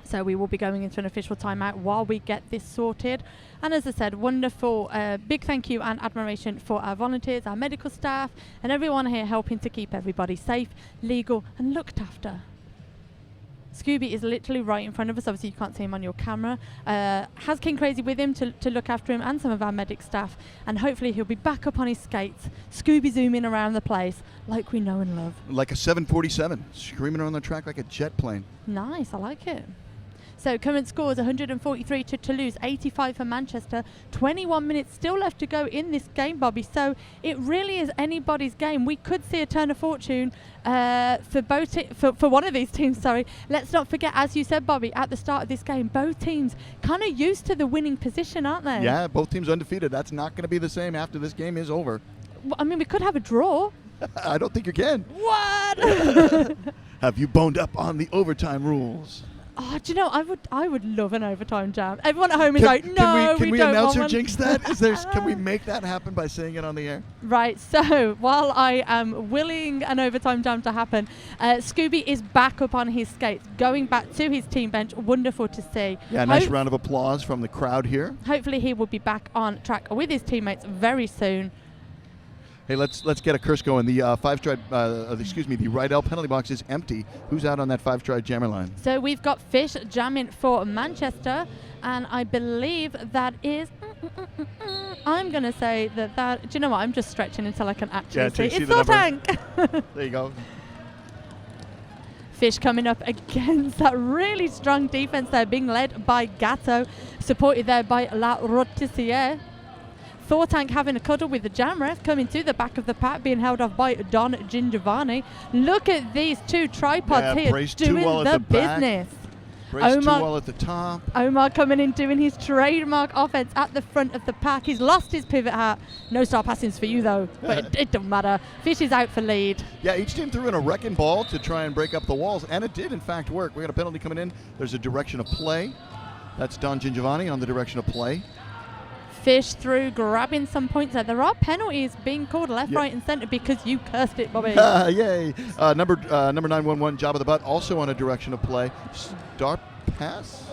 So we will be going into an official timeout while we get this sorted. And as I said, wonderful, big thank you and admiration for our volunteers, our medical staff and everyone here helping to keep everybody safe, legal and looked after. Scooby is literally right in front of us. Obviously, you can't see him on your camera. Has King Crazy with him to look after him and some of our medic staff. And hopefully he'll be back up on his skates, Scooby zooming around the place like we know and love. Like a 747, screaming around the track like a jet plane. Nice, I like it. So current scores 143 to Toulouse, 85 for Manchester. 21 minutes still left to go in this game, Bobby. So it really is anybody's game. We could see a turn of fortune for both for one of these teams. Sorry. Let's not forget, as you said, Bobby, at the start of this game, both teams kind of used to the winning position, aren't they? Yeah, both teams undefeated. That's not going to be the same after this game is over. Well, I mean, we could have a draw. I don't think you can. What? Have you boned up on the overtime rules? Oh, do you know, I would love an overtime jam. Everyone at home is like, no, can we don't announce want or one. jinx that? Can we make that happen by saying it on the air? Right, so while I am willing an overtime jam to happen, Scooby is back up on his skates, going back to his team bench. Wonderful to see. Yeah, nice round of applause from the crowd here. Hopefully he will be back on track with his teammates very soon. Hey, let's get a curse going. The the right L penalty box is empty. Who's out on that 5-stride jammer line? So we've got Fish jamming for Manchester, and I believe that is. I'm gonna say that. Do you know what? I'm just stretching until I can actually see. It's Thor Tank. There you go. Fish coming up against that really strong defense there, being led by Gatto, supported there by La Rotissiere. Thor Tank having a cuddle with the jam ref, coming to the back of the pack, being held off by Don Gingiovanni. Look at these two tripods here doing the business. Brace too well at the top. Omar coming in doing his trademark offense at the front of the pack. He's lost his pivot hat. No star passings for you though, but it doesn't matter. Fish is out for lead. Yeah, each team threw in a wrecking ball to try and break up the walls, and it did in fact work. We got a penalty coming in. There's a direction of play. That's Don Gingiovanni on the direction of play. Fish through, grabbing some points there. There are penalties being called left, right, and centre because you cursed it, Bobby. Yay! Number 911, Job of the Butt, also on a direction of play. Start pass?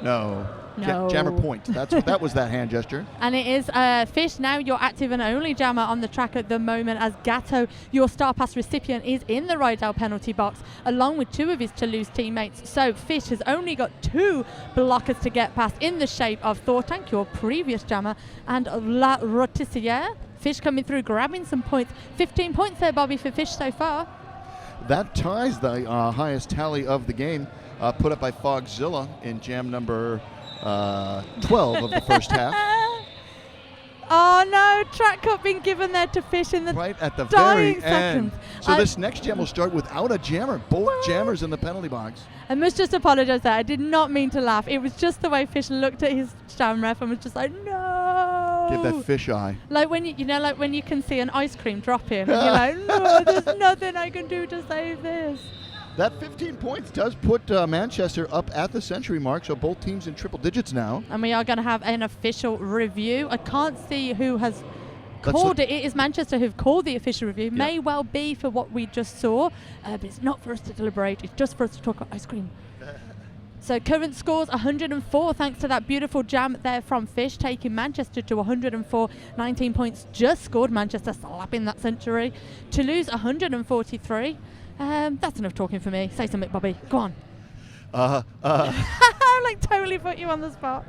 No. Jammer point. That was that hand gesture. And it is Fish now your active and only jammer on the track at the moment, as Gatto, your star pass recipient, is in the Rydell penalty box along with two of his Toulouse teammates. So Fish has only got two blockers to get past in the shape of Thor Tank, your previous jammer, and La Rotissiere. Fish coming through, grabbing some points. 15 points there, Bobby, for Fish so far. That ties the highest tally of the game, put up by Fogzilla in jam number 12 of the first half. Oh no, track cut being given there to Fish in the right at the dying very seconds. end. So this next jam will start without a jammer. Both jammers in the penalty box. I must just apologise there. I did not mean to laugh. It was just the way Fish looked at his jam ref and was just like, no. Give that fish eye. Like when like when you can see an ice cream drop in and you're like, no, there's nothing I can do to save this. That 15 points does put Manchester up at the century mark, so both teams in triple digits now. And we are going to have an official review. I can't see who has called it. It is Manchester who've called the official review. Yep. May well be for what we just saw, but it's not for us to deliberate. It's just for us to talk about ice cream. So current scores 104 thanks to that beautiful jam there from Fish, taking Manchester to 104. 19 points just scored. Manchester slapping that century. Toulouse 143. That's enough talking for me. Say something, Bobby. Go on. Like totally put you on the spot.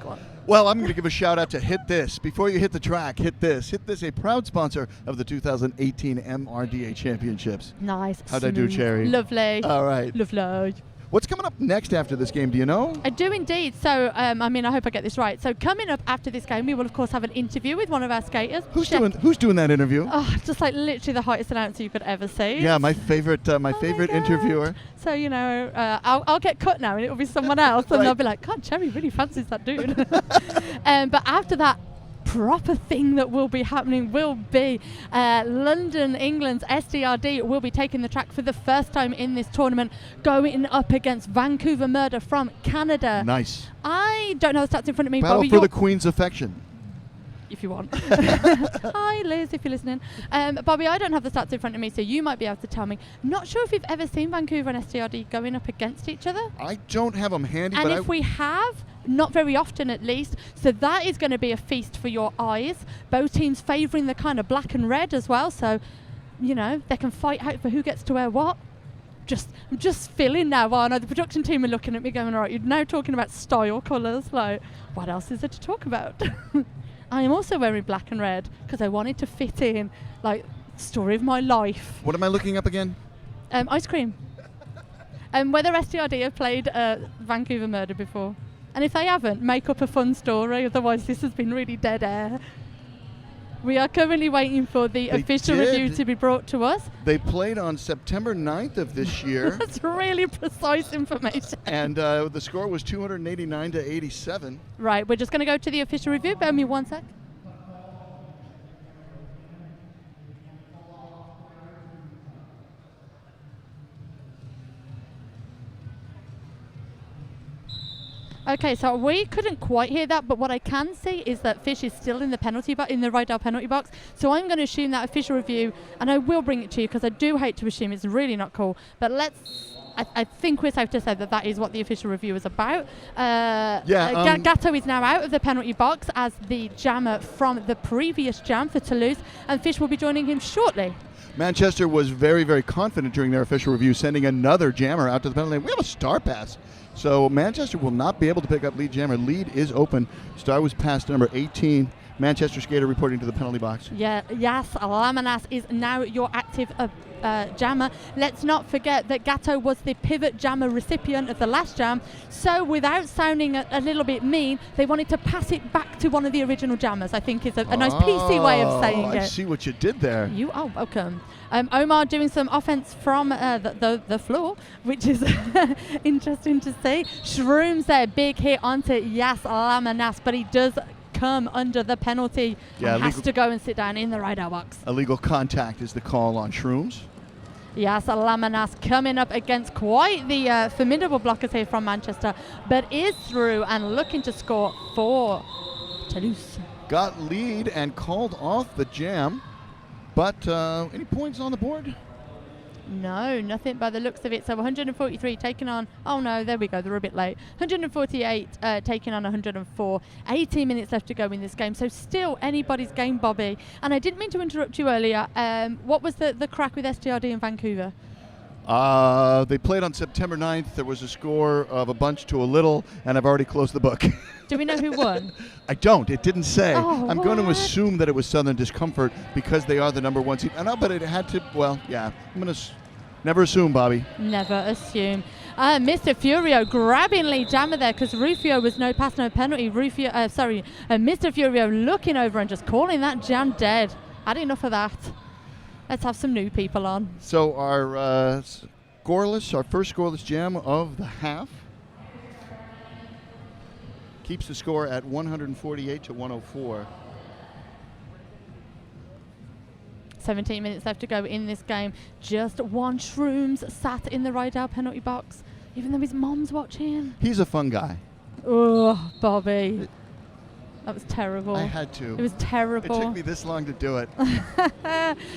Go on. Well, I'm going to give a shout out to Hit This. Before you hit the track, Hit This. Hit This, a proud sponsor of the 2018 MRDA Championships. Nice. How'd I do, Cherry? Lovely. All right. Lovely. What's coming up next after this game? Do you know? I do indeed. So, I hope I get this right. So, coming up after this game, we will, of course, have an interview with one of our skaters. Who's doing that interview? Oh, just like literally the hottest announcer you could ever see. Yeah, my favorite interviewer. So, I'll get cut now and it'll be someone else. And they'll be like, God, Cherry really fancies that dude. But after that, proper thing that will be happening will be London, England's SDRD will be taking the track for the first time in this tournament, going up against Vancouver Murder from Canada. Nice. I don't know the stats in front of me. Battle Bobby, for the Queen's affection. If you want. Hi, Liz, if you're listening. Bobby, I don't have the stats in front of me, so you might be able to tell me. Not sure if you've ever seen Vancouver and SDRD going up against each other. I don't have them handy. And if we have, not very often at least, so that is going to be a feast for your eyes. Both teams favouring the kind of black and red as well, so, they can fight out for who gets to wear what. I'm just feeling now, the production team are looking at me going, all right, you're now talking about style colours, like, what else is there to talk about? I am also wearing black and red because I wanted to fit in, like, story of my life. What am I looking up again? Ice cream. Whether STRD have played Vancouver Murder before. And if they haven't, make up a fun story, otherwise this has been really dead air. We are currently waiting for the official review to be brought to us. They played on September 9th of this year. That's really precise information. And the score was 289 to 87. Right, we're just going to go to the official review. Bear with me one sec. Okay, so we couldn't quite hear that, but what I can see is that Fish is still in the Rydell penalty box. So I'm going to assume that official review, and I will bring it to you because I do hate to assume, it's really not cool. But I think we're safe to say that is what the official review is about. Gatto is now out of the penalty box as the jammer from the previous jam for Toulouse, and Fish will be joining him shortly. Manchester was very, very confident during their official review, sending another jammer out to the penalty. We have a star pass. So Manchester will not be able to pick up lead jammer. Lead is open. Star was passed to number 18. Manchester skater reporting to the penalty box. Yes, Lamanas is now your active jammer. Let's not forget that Gatto was the pivot jammer recipient of the last jam. So without sounding a little bit mean, they wanted to pass it back to one of the original jammers. I think is a nice PC way of saying it. I see what you did there. You are welcome. Omar doing some offense from the floor, which is interesting to see. Shrooms there, big hit onto Yas Lamanas, but he does come under the penalty and has to go and sit down in the Rydell box. Illegal contact is the call on Shrooms. Yes, Lamanas coming up against quite the formidable blockers here from Manchester, but is through and looking to score for Toulouse. Got lead and called off the jam, but any points on the board? No, nothing by the looks of it. So 143 taking on, oh no, there we go, they're a bit late. 148 taking on 104. 18 minutes left to go in this game. So still anybody's game, Bobby. And I didn't mean to interrupt you earlier. What was the crack with STRD in Vancouver? They played on September 9th. There was a score of a bunch to a little, and I've already closed the book. Do we know who won? I don't. It didn't say. I'm going to what? assume that it was Southern Discomfort because they are the number one seed. I know, but it had to, well, yeah. I'm going to never assume, Bobby. Never assume. Mr. Furio grabbing lead jammer there because Rufio was no pass, no penalty. Mr. Furio looking over and just calling that jam dead. Had enough of that. Let's have some new people on. So our first scoreless jam of the half keeps the score at 148 to 104. 17 minutes left to go in this game. Just one Shrooms sat in the Rydell penalty box, even though his mom's watching. He's a fun guy. Oh, Bobby. That was terrible. I had to. It was terrible. It took me this long to do it.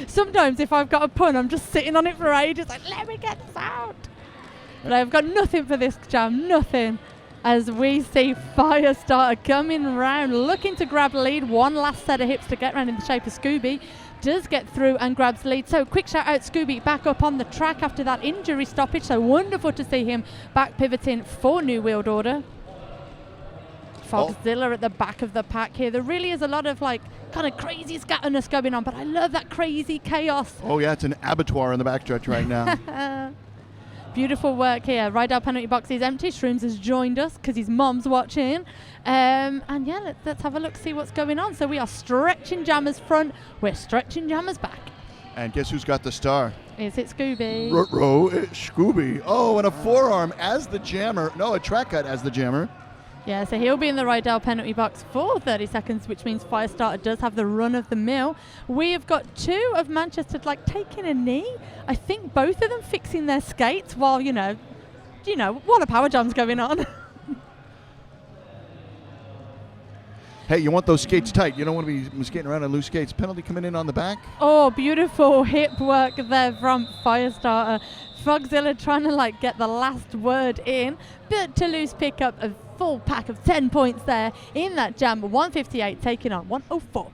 Sometimes if I've got a pun, I'm just sitting on it for ages, like, let me get this out. But I've got nothing for this jam, nothing. As we see Firestarter coming round, looking to grab lead. One last set of hips to get round in the shape of Scooby. Does get through and grabs lead. So quick shout out Scooby back up on the track after that injury stoppage. So wonderful to see him back pivoting for New World Order. Fogzilla at the back of the pack here. There really is a lot of like kind of crazy scatterness going on, but I love that crazy chaos. Oh yeah, it's an abattoir in the backstretch right now. Beautiful work here. Rydell penalty box is empty. Shrooms has joined us because his mom's watching. And yeah, let's have a look, see what's going on. So we are stretching jammers front. We're stretching jammers back. And guess who's got the star? Is it Scooby? It's Scooby. Oh, and a forearm as the jammer. No, a track cut as the jammer. Yeah, so he'll be in the Rydell penalty box for 30 seconds, which means Firestarter does have the run of the mill. We have got two of Manchester taking a knee. I think both of them fixing their skates while, you know, what a power jam's going on. Hey, you want those skates tight. You don't want to be skating around on loose skates. Penalty coming in on the back. Oh, beautiful hip work there from Firestarter. Fogzilla trying to get the last word in, but Toulouse pick up a full pack of 10 points there in that jam. 158 taking on 104.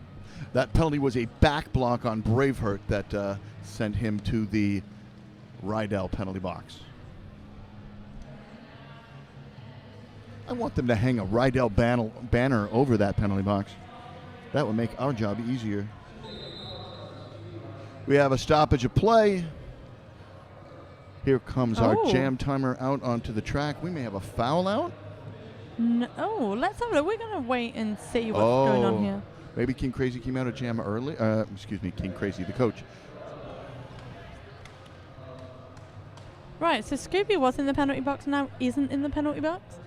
That penalty was a back block on Braveheart that sent him to the Rydell penalty box. I want them to hang a Rydell banner over that penalty box. That would make our job easier. We have a stoppage of play. Here comes our jam timer out onto the track. We may have a foul out. No, let's have a look. We're going to wait and see what's going on here. Maybe King Crazy came out of jam early. Excuse me, King Crazy, the coach. Right, so Scooby was in the penalty box, now isn't in the penalty box.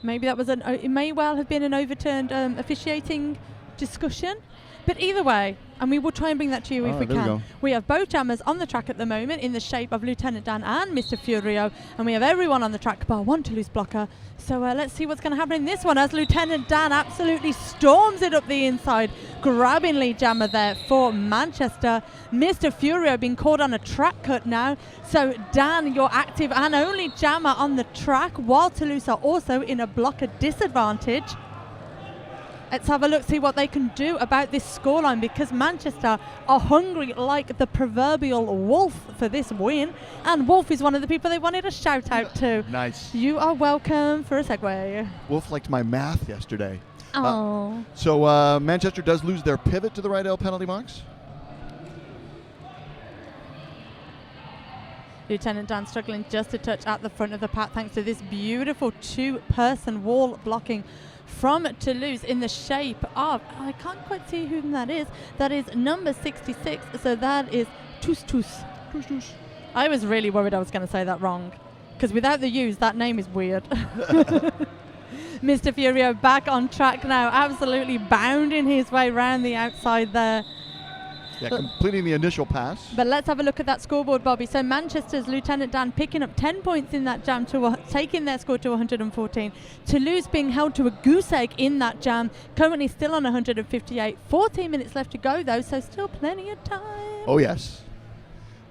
Maybe that was it may well have been an overturned officiating discussion. But either way, and we will try and bring that to you if we can. We have both jammers on the track at the moment in the shape of Lieutenant Dan and Mr. Furio, and we have everyone on the track bar one Toulouse blocker. So let's see what's going to happen in this one as Lieutenant Dan absolutely storms it up the inside, grabbing lead jammer there for Manchester. Mr. Furio being called on a track cut now. So Dan, your active and only jammer on the track, while Toulouse are also in a blocker disadvantage. Let's have a look, see what they can do about this scoreline, because Manchester are hungry like the proverbial wolf for this win. And Wolf is one of the people they wanted a shout out to. Nice. You are welcome for a segue. Wolf liked my math yesterday. Oh. So Manchester does lose their pivot to the right L penalty box. Lieutenant Dan struggling just a touch at the front of the pack thanks to this beautiful two-person wall blocking from Toulouse in the shape of, I can't quite see who that is. That is number 66, so that is Tous. I was really worried I was going to say that wrong, because without the U's, that name is weird. Mr. Furio back on track now, absolutely bounding his way round the outside there. Yeah, completing the initial pass. But let's have a look at that scoreboard, Bobby. So Manchester's Lieutenant Dan picking up 10 points in that jam, taking their score to 114. Toulouse being held to a goose egg in that jam, currently still on 158. 14 minutes left to go, though, so still plenty of time. Oh, yes.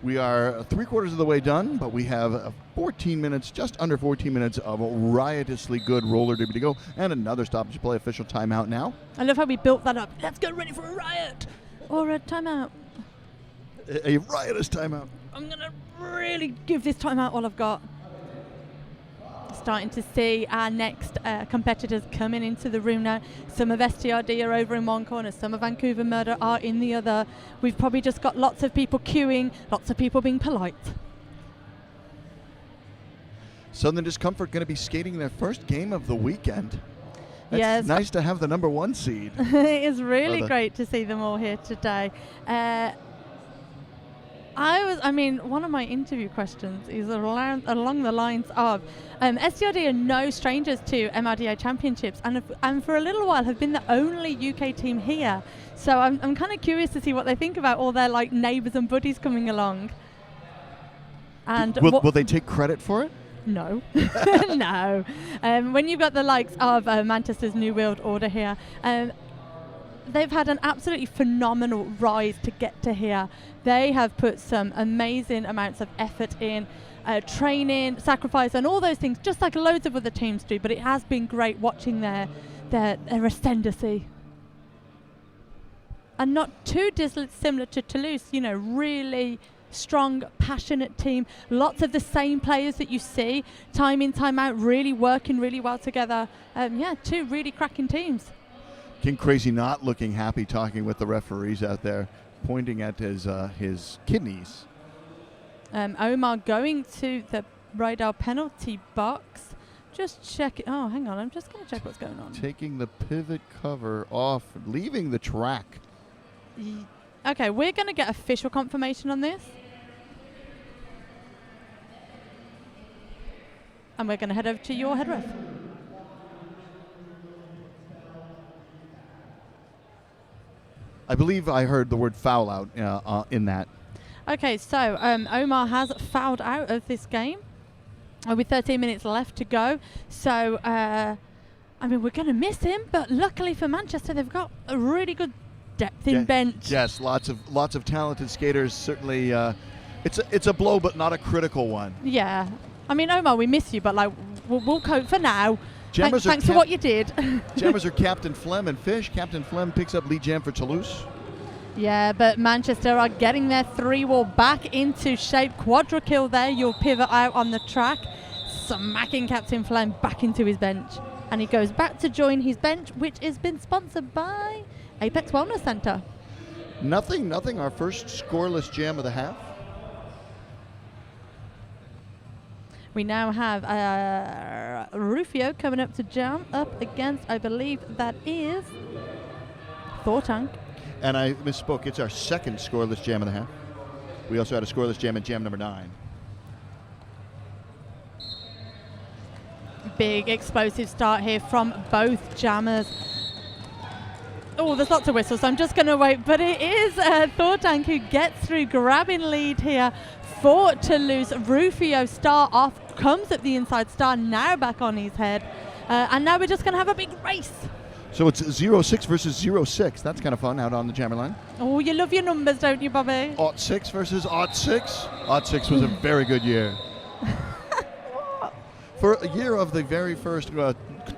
We are 3/4 of the way done, but we have 14 minutes, just under 14 minutes of riotously good roller derby to go, and another stoppage play, official timeout now. I love how we built that up. Let's get ready for a riot. Or a timeout. A riotous timeout. I'm going to really give this timeout all I've got. Starting to see our next competitors coming into the room now. Some of STRD are over in one corner. Some of Vancouver Murder are in the other. We've probably just got lots of people queuing, lots of people being polite. Southern Discomfort going to be skating their first game of the weekend. It's yes. Nice to have the number 1 seed. It is really great to see them all here today. One of my interview questions is along the lines of STRD are no strangers to MRDA championships and for a little while have been the only UK team here. So I'm kind of curious to see what they think about all their like neighbours and buddies coming along. And will they take credit for it? No. No. When you've got the likes of Manchester's New World Order here, they've had an absolutely phenomenal rise to get to here. They have put some amazing amounts of effort in, training, sacrifice, and all those things, just like loads of other teams do. But it has been great watching their ascendancy. And not too dissimilar to Toulouse, really strong, passionate team. Lots of the same players that you see time in, time out, really working really well together. Two really cracking teams. King Crazy not looking happy, talking with the referees out there, pointing at his kidneys. Omar going to the Rydell penalty box. Just check it. Oh, hang on. I'm just going to check what's going on. Taking the pivot cover off, leaving the track. Okay, we're going to get official confirmation on this. And we're going to head over to your head ref. I believe I heard the word foul out in that. Okay, so Omar has fouled out of this game with 13 minutes left to go. So, we're going to miss him, but luckily for Manchester, they've got a really good depth in bench. Yes, lots of talented skaters. Certainly, it's a blow, but not a critical one. Yeah, Omar, we miss you, but we'll cope for now. Jammers thanks for what you did. Jammers are Captain Flem and Fish. Captain Flem picks up lead jam for Toulouse. Yeah, but Manchester are getting their 3-wall back into shape. Quadra kill there. You'll pivot out on the track, smacking Captain Flem back into his bench, and he goes back to join his bench, which has been sponsored by Apex Wellness Center. Nothing. Our first scoreless jam of the half. We now have Rufio coming up to jam up against, I believe that is Thor Tank. And I misspoke. It's our second scoreless jam and a half. We also had a scoreless jam in jam number 9. Big explosive start here from both jammers. Oh, there's lots of whistles, so I'm just going to wait. But it is Thor Tank who gets through, grabbing lead here for Toulouse. Rufio start off, comes up the inside, star now back on his head. And now we're just going to have a big race. So it's 0-6 versus 0-6. That's kind of fun out on the jammer line. Oh, you love your numbers, don't you, Bobby? 0-6 versus 0-6. 0-6 was a very good year. For a year of the very first,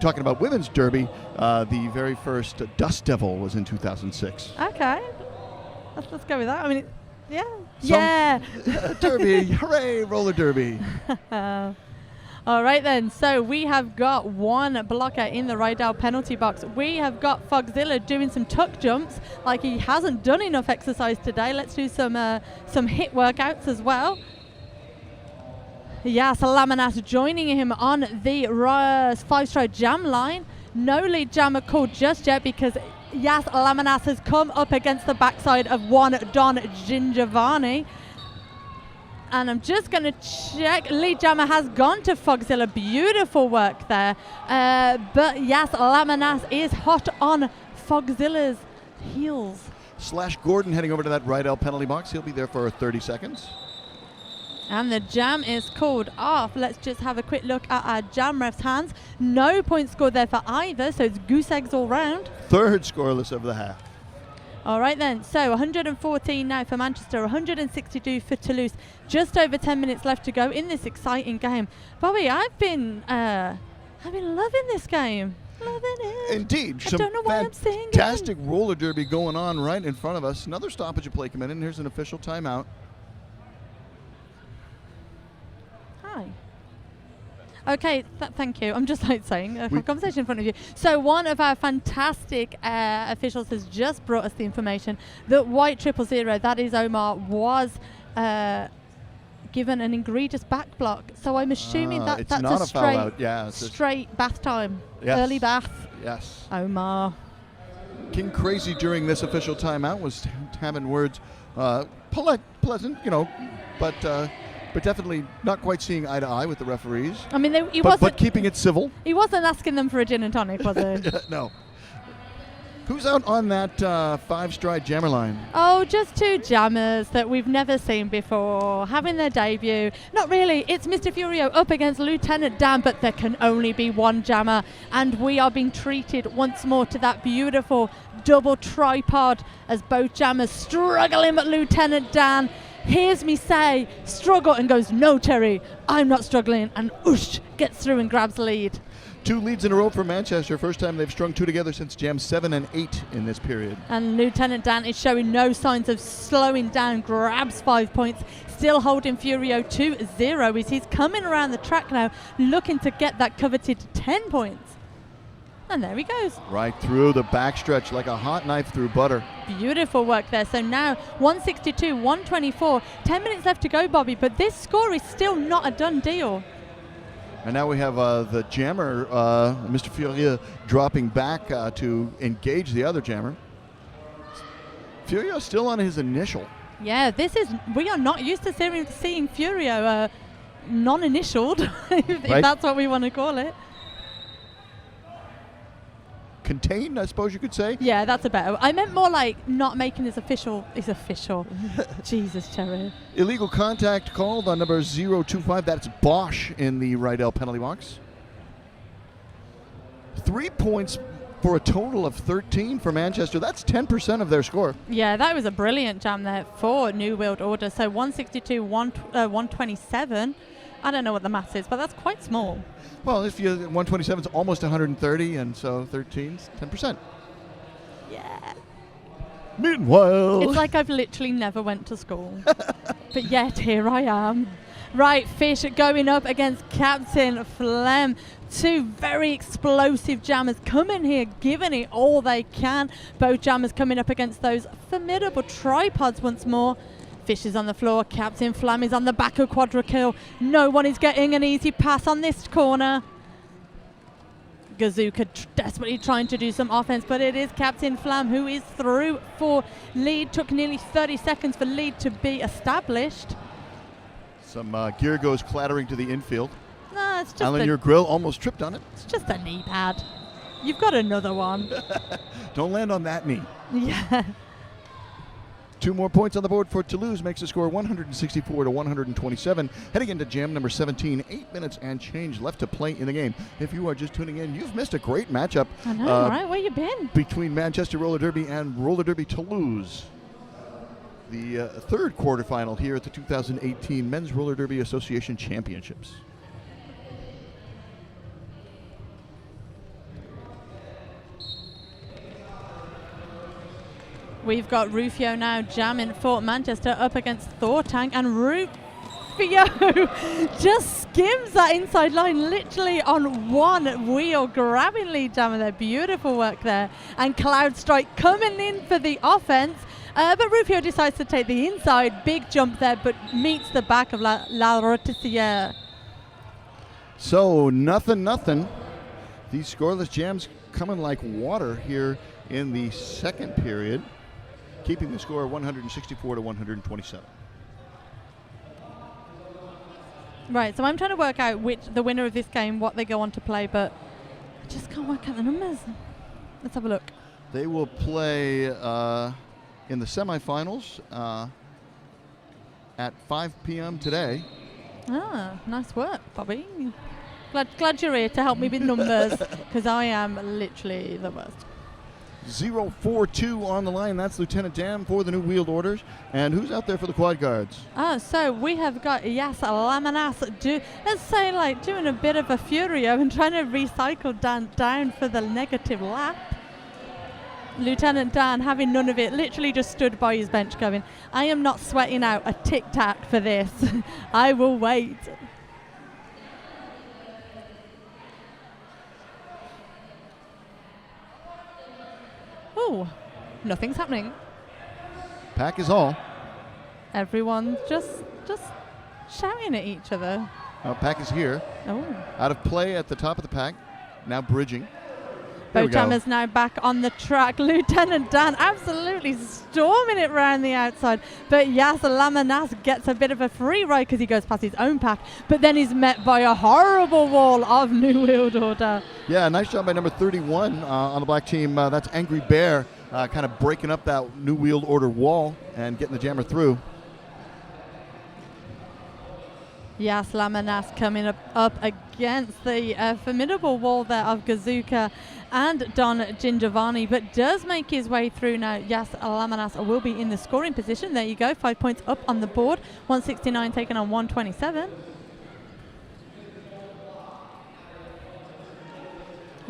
talking about women's derby, the very first Dust Devil was in 2006. Okay. Let's go with that. I mean, yeah. Derby, hooray, roller derby. All right then, so we have got one blocker in the Rydell penalty box. We have got Fogzilla doing some tuck jumps, like he hasn't done enough exercise today. Let's do some hit workouts as well. Yes, Laminas joining him on the 5-stride jam line. No lead jammer called just yet because Yas Laminas has come up against the backside of one Don Gingiovanni. And I'm just going to check. Lead jammer has gone to Fogzilla. Beautiful work there. But yes, Laminas is hot on Fogzilla's heels. Slash Gordon heading over to that Rydell penalty box. He'll be there for 30 seconds. And the jam is called off. Let's just have a quick look at our jam ref's hands. No points scored there for either, so it's goose eggs all round. Third scoreless of the half. All right then, so 114 now for Manchester, 162 for Toulouse. Just over 10 minutes left to go in this exciting game. Bobby, I've been loving this game. Loving it. Indeed. I don't know why I'm singing. Fantastic roller derby going on right in front of us. Another stoppage of play coming in. Here's an official timeout. Hi. Okay, thank you. I'm just saying, conversation in front of you. So one of our fantastic officials has just brought us the information that white 000, that is Omar, was given an egregious back block. So I'm assuming that's not a straight, foul out. Yeah, straight bath time. Yes. Early bath. Yes. Omar. King Crazy during this official timeout was having words, pleasant, but definitely not quite seeing eye to eye with the referees. I mean, but keeping it civil. He wasn't asking them for a gin and tonic, was he? No. Who's out on that 5-stride jammer line? Oh, just two jammers that we've never seen before, having their debut. Not really. It's Mr. Furio up against Lieutenant Dan, but there can only be one jammer, and we are being treated once more to that beautiful double tripod as both jammers struggling, but Lieutenant Dan hears me say struggle and goes, no Terry, I'm not struggling, and oosh, gets through and grabs lead. 2 leads in a row for Manchester. First time they've strung 2 together since jam 7 and 8 in this period. And Lieutenant Dan is showing no signs of slowing down, grabs 5 points, still holding Furio 2-0 as he's coming around the track now looking to get that coveted 10 points. And there he goes. Right through the backstretch like a hot knife through butter. Beautiful work there. So now 162, 124. 10 minutes left to go, Bobby, but this score is still not a done deal. And now we have the jammer, Mr. Furia, dropping back to engage the other jammer. Furio still on his initial. Yeah, we are not used to seeing Furio non-initialed, if that's what we want to call it. Contained, I suppose you could say. Yeah, that's a better. I meant more like not making his official. It's official. Jesus, Cherry. Illegal contact called on number 025. That's Bosch in the Rydell penalty box. 3 points for a total of 13 for Manchester. That's 10% of their score. Yeah, that was a brilliant jam there for New World Order. So 162, 127. I don't know what the maths is, but that's quite small. Well, if you 127 is almost 130, and so 13's 10%. Yeah. Meanwhile, it's like I've literally never went to school, but yet here I am. Right, Fish going up against Captain Flem. 2 very explosive jammers coming here, giving it all they can. Both jammers coming up against those formidable tripods once more. Fish is on the floor. Captain Flam is on the back of Quadrikill. No one is getting an easy pass on this corner. Gazooka desperately trying to do some offense, but it is Captain Flam who is through for lead. Took nearly 30 seconds for lead to be established. Some gear goes clattering to the infield. No, it's just Alan, your grill almost tripped on it. It's just a knee pad. You've got another one. Don't land on that knee. Yeah. 2 more points on the board for Toulouse, makes the score 164 to 127. Heading into jam number 17, 8 minutes and change left to play in the game. If you are just tuning in, you've missed a great matchup. I know, right? Where you been? Between Manchester Roller Derby and Roller Derby Toulouse. The third quarterfinal here at the 2018 Men's Roller Derby Association Championships. We've got Rufio now jamming for Manchester up against Thortank, and Rufio just skims that inside line literally on one wheel, grabbing lead jammer there. Beautiful work there. And Cloud Strike coming in for the offense, but Rufio decides to take the inside. Big jump there, but meets the back of La Rotitière. So nothing. These scoreless jams coming like water here in the second period, keeping the score 164 to 127. Right, so I'm trying to work out which the winner of this game, what they go on to play, but I just can't work out the numbers. Let's have a look. They will play in the semifinals at 5 p.m. today. Ah, nice work, Bobby. Glad you're here to help me with numbers, because I am literally the worst. 042 on the line. That's Lieutenant Dan for the New Wheeled Orders. And who's out there for the quad guards? So we have got Yas Lamanas doing a bit of a Furio and trying to recycle Dan down for the negative lap. Lieutenant Dan, having none of it, literally just stood by his bench going, I am not sweating out a tic-tac for this. I will wait. Oh, nothing's happening. Pack is all. Everyone's just shouting at each other. Pack is here. Oh. Out of play at the top of the pack. Now bridging. Bojammer's now back on the track. Lieutenant Dan absolutely storming it round the outside. But Yas Lamanas gets a bit of a free ride because he goes past his own pack. But then he's met by a horrible wall of New Wheeled Order. Yeah, nice job by number 31 on the black team. That's Angry Bear kind of breaking up that New Wheeled Order wall and getting the jammer through. Yas Lamanas coming up against the formidable wall there of Gazooka and Don Gingiovanni, but does make his way through now. Yas Lamanas will be in the scoring position. There you go, 5 points up on the board. 169 taken on 127.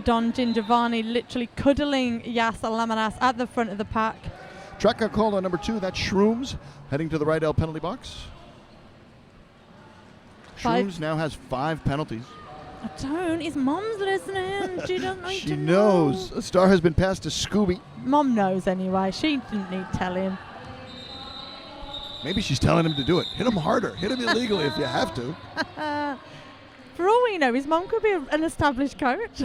Don Gingiovanni literally cuddling Yas Lamanas at the front of the pack. Track got called on number 2. That's Shrooms heading to the right L penalty box. Shrooms now has 5 penalties. Don't. His mom's listening. She doesn't need she to knows. know. A star has been passed to Scooby. Mom knows anyway. She didn't need telling. Maybe she's telling him to do it. Hit him harder. Hit him illegally if you have to. For all we know, his mom could be an established coach.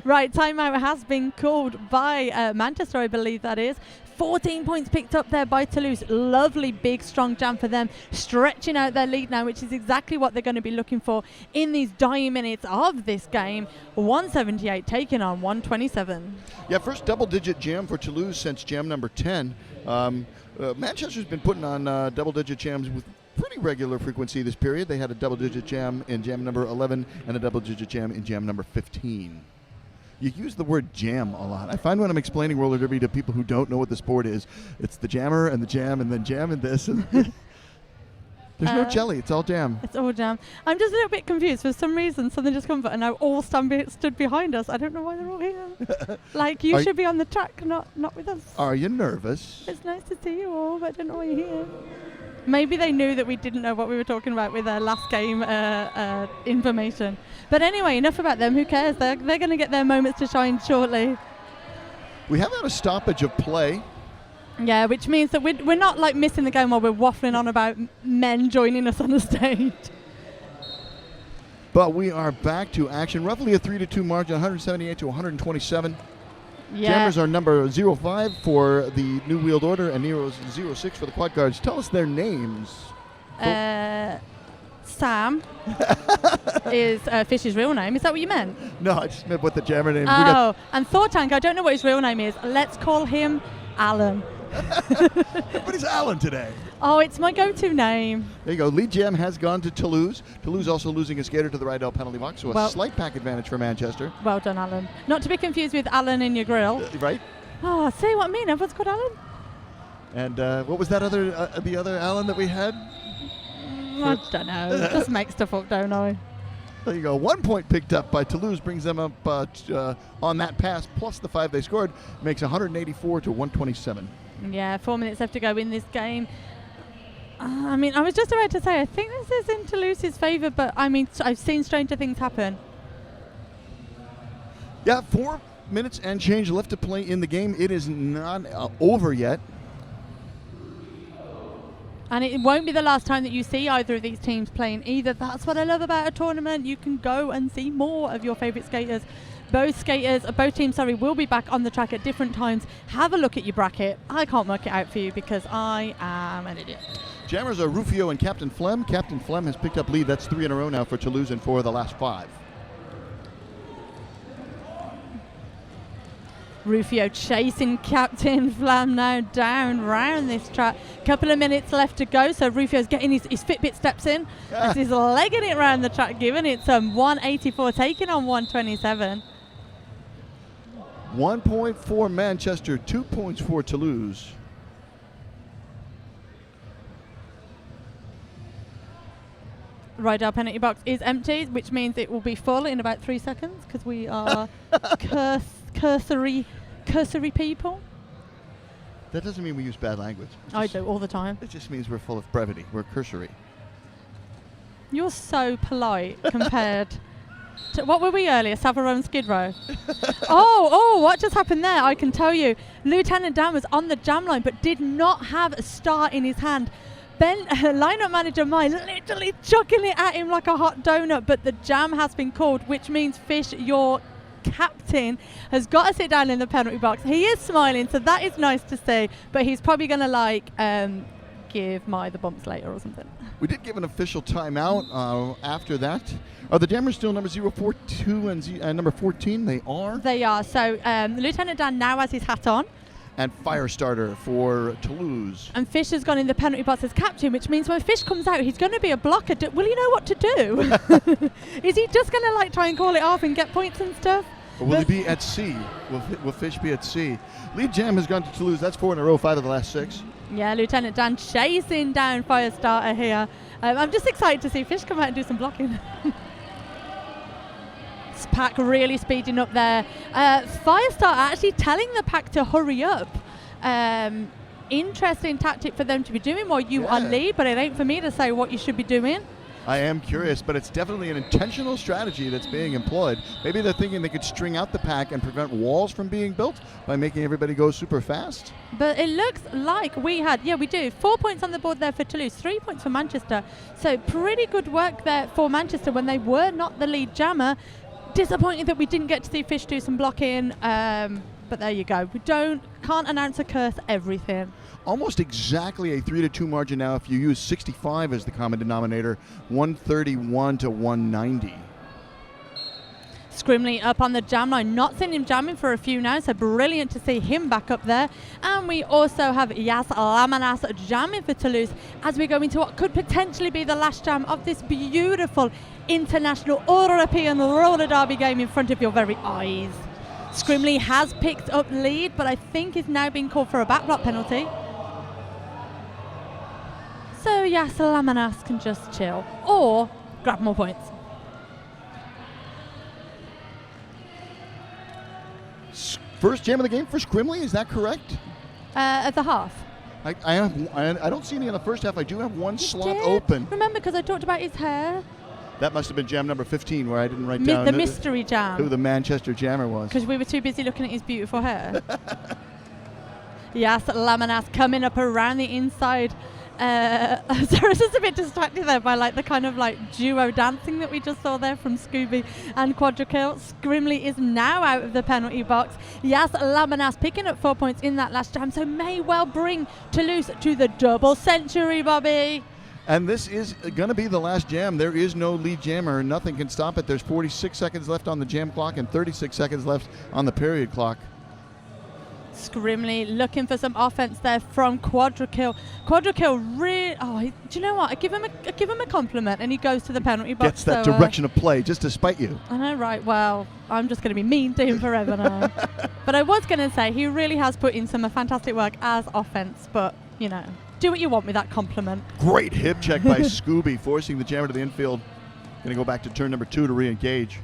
Right, timeout has been called by Manchester, I believe that is. 14 points picked up there by Toulouse. Lovely, big, strong jam for them, stretching out their lead now, which is exactly what they're going to be looking for in these dying minutes of this game. 178 taken on 127. Yeah, first double-digit jam for Toulouse since jam number 10. Manchester's been putting on double-digit jams with pretty regular frequency this period. They had a double-digit jam in jam number 11 and a double-digit jam in jam number 15. You use the word jam a lot. I find when I'm explaining roller derby to people who don't know what the sport is, it's the jammer and the jam and then jam and this. And there's no jelly. It's all jam. It's all jam. I'm just a little bit confused. For some reason, something just come and now all stood behind us. I don't know why they're all here. Like, you should be on the track, not with us. Are you nervous? It's nice to see you all, but I don't know why you're here. Maybe they knew that we didn't know what we were talking about with their last game information. But anyway, enough about them. Who cares? They're going to get their moments to shine shortly. We have had a stoppage of play Yeah, which means that we're not like missing the game while we're waffling on about men joining us on the stage. But we are back to action. Roughly a 3-2 margin, 178 to 127. Yeah. Jammers are number 05 for the New Wheeled Order and Nero's 06 for the Quad Guards. Tell us their names. Sam is Fish's real name. Is that what you meant? No, I just meant what the Jammer name. Oh, and Thor Tank, I don't know what his real name is. Let's call him Alan. What is Alan today? Oh, it's my go-to name. There you go. Lead Jam has gone to Toulouse. Toulouse also losing a skater to the Rydell penalty box, so a slight pack advantage for Manchester. Well done, Alan. Not to be confused with Alan in your grill. Right? Oh, see what I mean? Everyone's called Alan. And what was that other, the other Alan that we had? I don't know. Just make stuff up, don't I? There you go. 1 point picked up by Toulouse brings them up on that pass, plus the 5 they scored, makes 184 to 127. Yeah, 4 minutes left to go in this game. I mean, I was just about to say, I think this is in Toulouse's favour, but I mean, I've seen stranger things happen. Yeah, 4 minutes and change left to play in the game. It is not over yet. And it won't be the last time that you see either of these teams playing either. That's what I love about a tournament. You can go and see more of your favourite skaters. Both teams, will be back on the track at different times. Have a look at your bracket. I can't work it out for you because I am an idiot. Jammers are Rufio and Captain Flem. Captain Flem has picked up lead. That's 3 in a row now for Toulouse and 4 of the last 5. Rufio chasing Captain Flam now down round this track. Couple of minutes left to go, so Rufio's getting his Fitbit steps in as he's legging it round the track, giving it some 184, taking on 127. 1 point for Manchester, 2 points for Toulouse. Rydell penalty box is empty, which means it will be full in about 3 seconds because we are cursory people. That doesn't mean we use bad language. I do all the time. It just means we're full of brevity. We're cursory. You're so polite compared to what were we earlier? Savile Row and Skid Row. oh, what just happened there? I can tell you. Lieutenant Dan was on the jam line but did not have a star in his hand. Ben, lineup manager Mike, literally chucking it at him like a hot donut, but the jam has been called, which means Fish, your captain, has got to sit down in the penalty box. He is smiling, so that is nice to see, but he's probably going to give the bumps later or something. We did give an official timeout after that. Are the Jammers still number 042 and number 14? They are. They are. So Lieutenant Dan now has his hat on. And fire starter for Toulouse. And Fish has gone in the penalty box as captain, which means when Fish comes out, he's going to be a blocker. Will he know what to do? Is he just going to try and call it off and get points and stuff? Or will he be at sea? Will Fish be at sea? Lead Jam has gone to Toulouse. That's 4 in a row, 5 of the last 6. Yeah, Lieutenant Dan chasing down fire starter here. I'm just excited to see Fish come out and do some blocking. Pack really speeding up there. Firestar actually telling the pack to hurry up. Interesting tactic for them to be doing while you are lead, but it ain't for me to say what you should be doing. I am curious, but it's definitely an intentional strategy that's being employed. Maybe they're thinking they could string out the pack and prevent walls from being built by making everybody go super fast. But it looks like we do. 4 points on the board there for Toulouse, 3 points for Manchester. So pretty good work there for Manchester when they were not the lead jammer. Disappointing that we didn't get to see Fish do some blocking, but there you go. Can't announce a curse everything. Almost exactly a 3-2 margin now if you use 65 as the common denominator, 131 to 190. Scrimley up on the jam line, not seen him jamming for a few now, so brilliant to see him back up there. And we also have Yas Lamanas jamming for Toulouse as we go into what could potentially be the last jam of this beautiful international European roller derby game in front of your very eyes. Scrimley has picked up lead, but I think is now being called for a backblock penalty. So Yas Lamanas can just chill or grab more points. First jam of the game for Scrimley, is that correct? At the half. I don't see any in the first half. I do have one slot open. Remember, because I talked about his hair. That must have been jam number 15, where I didn't write down the mystery jam. Who the Manchester jammer was. Because we were too busy looking at his beautiful hair. Yes, Lamanas coming up around the inside. Sarah's just a bit distracted there by like the kind of like duo dancing that we just saw there from Scooby and Quadrikill. Scrimley is now out of the penalty box. Yes, Lamanas picking up 4 points in that last jam, so may well bring Toulouse to the double century, Bobby. And this is going to be the last jam. There is no lead jammer. Nothing can stop it. There's 46 seconds left on the jam clock and 36 seconds left on the period clock. Scrimley looking for some offense there from Quadrikill. Quadrikill really, do you know what? I give him a compliment and he goes to the penalty box. Gets that direction of play just to spite you. I know, right? Well, I'm just going to be mean to him forever now. But I was going to say he really has put in some fantastic work as offense, but, you know, do what you want with that compliment. Great hip check by Scooby, forcing the jammer to the infield. Going to go back to turn number 2 to re-engage.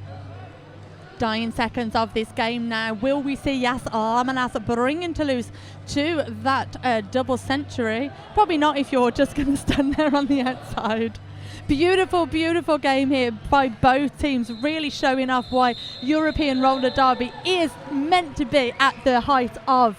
Dying seconds of this game now. Will we see Lamanas bringing Toulouse to that double century? Probably not if you're just going to stand there on the outside. Beautiful, beautiful game here by both teams, really showing off why European Roller Derby is meant to be at the height of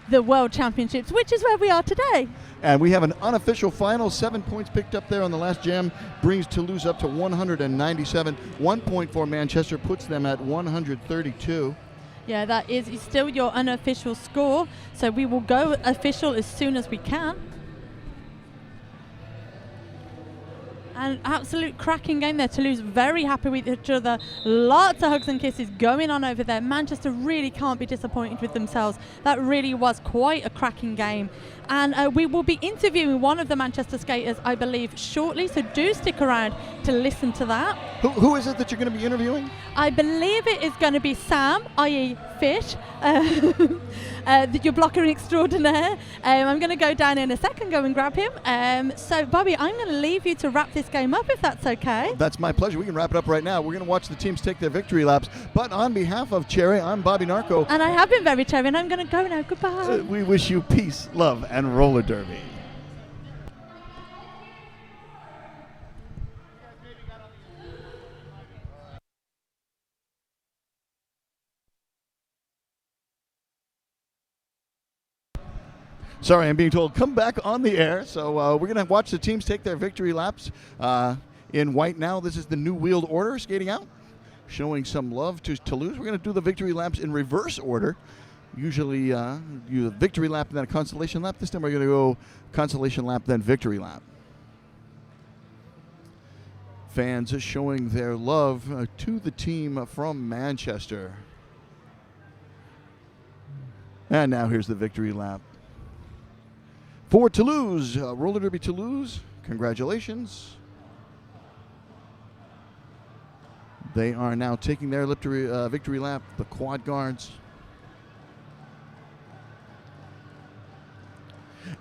the World Championships, which is where we are today. And we have an unofficial final. 7 points picked up there on the last jam brings Toulouse up to 197. 1 point for Manchester puts them at 132. Yeah, that is still your unofficial score. So we will go official as soon as we can. An absolute cracking game there. Toulouse very happy with each other. Lots of hugs and kisses going on over there. Manchester really can't be disappointed with themselves. That really was quite a cracking game. And we will be interviewing one of the Manchester skaters, I believe, shortly. So do stick around to listen to that. Who is it that you're going to be interviewing? I believe it is going to be Sam, i.e. Fish, your blocker extraordinaire. I'm going to go down in a second, go and grab him. So, Bobby, I'm going to leave you to wrap this game up, if that's okay. That's my pleasure. We can wrap it up right now. We're going to watch the teams take their victory laps. But on behalf of Cherry, I'm Bobby Narco. And I have been very Cherry, and I'm going to go now. Goodbye. We wish you peace, love, and roller derby. Sorry, I'm being told come back on the air. So we're going to watch the teams take their victory laps. In white now, this is the New Wheeled Order skating out, showing some love to Toulouse. We're going to do the victory laps in reverse order. Usually you victory lap and then a consolation lap. This time we're going to go consolation lap, then victory lap. Fans are showing their love to the team from Manchester. And now here's the victory lap. For Toulouse, Roller Derby Toulouse, congratulations. They are now taking their victory lap, the quad guards.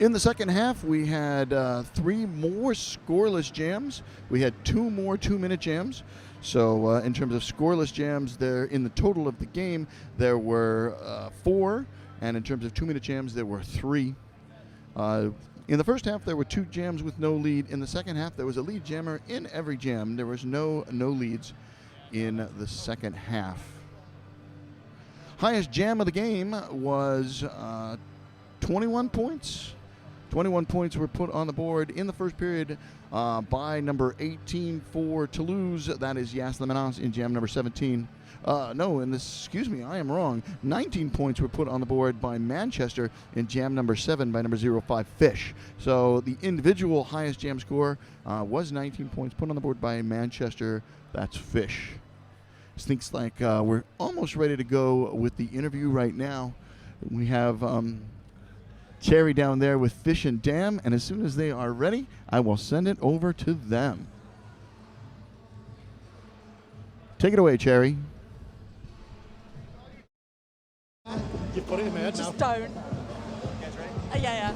In the second half, we had 3 more scoreless jams. We had 2 more 2-minute jams. So in terms of scoreless jams, there in the total of the game, there were 4. And in terms of 2-minute jams, there were 3. In the first half, there were 2 jams with no lead. In the second half, there was a lead jammer in every jam. There was no leads in the second half. Highest jam of the game was 21 points. 21 points were put on the board in the first period by number 18 for Toulouse. That is Yas Lamanas in jam number 17. Excuse me, I am wrong. 19 points were put on the board by Manchester in jam number 7 by number 05 Fish. So the individual highest jam score was 19 points put on the board by Manchester. That's Fish. It thinks like we're almost ready to go with the interview right now. We have Cherry down there with Fish and Dam, and as soon as they are ready, I will send it over to them. Take it away, Cherry. You put it in my head Just now. don't. Yeah.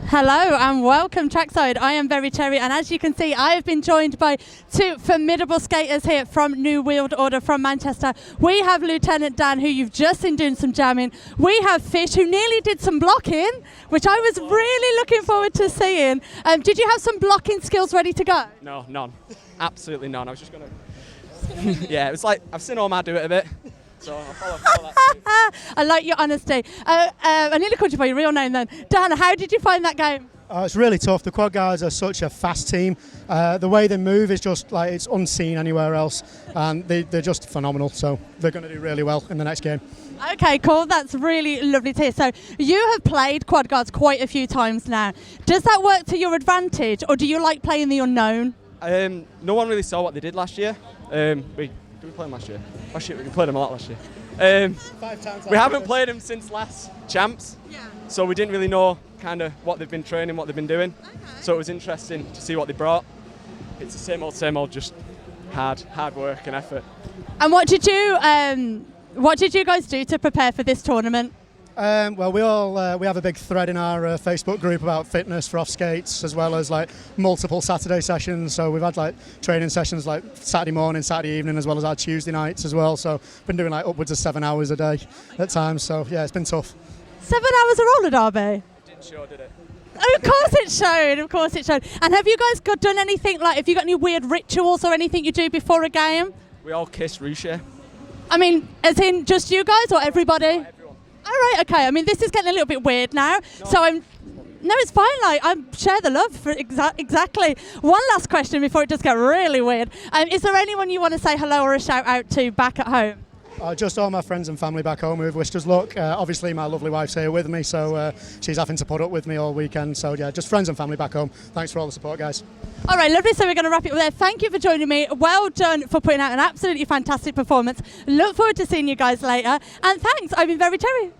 Hello and welcome trackside. I am Very Cherry, and as you can see, I have been joined by 2 formidable skaters here from New Wheeled Order from Manchester. We have Lieutenant Dan, who you've just seen doing some jamming. We have Fish, who nearly did some blocking, which I was really looking forward to seeing. Did you have some blocking skills ready to go? No, none. Absolutely none. I was just going to... Yeah, it was like, I've seen Omar do it a bit. So I'll follow that. I like your honesty. I nearly called you by your real name then. Dan, how did you find that game? It's really tough. The quad guards are such a fast team. The way they move is just like it's unseen anywhere else, and they're just phenomenal. So they're going to do really well in the next game. Okay, cool. That's really lovely to hear. So you have played quad guards quite a few times now. Does that work to your advantage, or do you like playing the unknown? No one really saw what they did last year. Did we play them last year? Last year we played them a lot last year. 5 times. We haven't played them since last champs, so we didn't really know kind of what they've been training, what they've been doing. Okay. So it was interesting to see what they brought. It's the same old, just hard work and effort. And what did you guys do to prepare for this tournament? Well, we have a big thread in our Facebook group about fitness for off skates, as well as like multiple Saturday sessions. So we've had like training sessions like Saturday morning, Saturday evening, as well as our Tuesday nights as well. So been doing like upwards of 7 hours a day at times. So yeah, it's been tough. 7 hours of roller derby? Didn't show, did it? Of course it showed. Of course it showed. And have you guys done anything like? Have you got any weird rituals or anything you do before a game? We all kissed Russia. I mean, as in just you guys or everybody? Everyone. All right, okay. I mean, this is getting a little bit weird now. No, it's fine. Like, I share the love for exactly. One last question before it does get really weird. Is there anyone you want to say hello or a shout out to back at home? Just all my friends and family back home who've wished us luck. Obviously, my lovely wife's here with me, so she's having to put up with me all weekend. So yeah, just friends and family back home. Thanks for all the support, guys. All right, lovely. So we're going to wrap it there. Thank you for joining me. Well done for putting out an absolutely fantastic performance. Look forward to seeing you guys later. And thanks. I've been very Terry.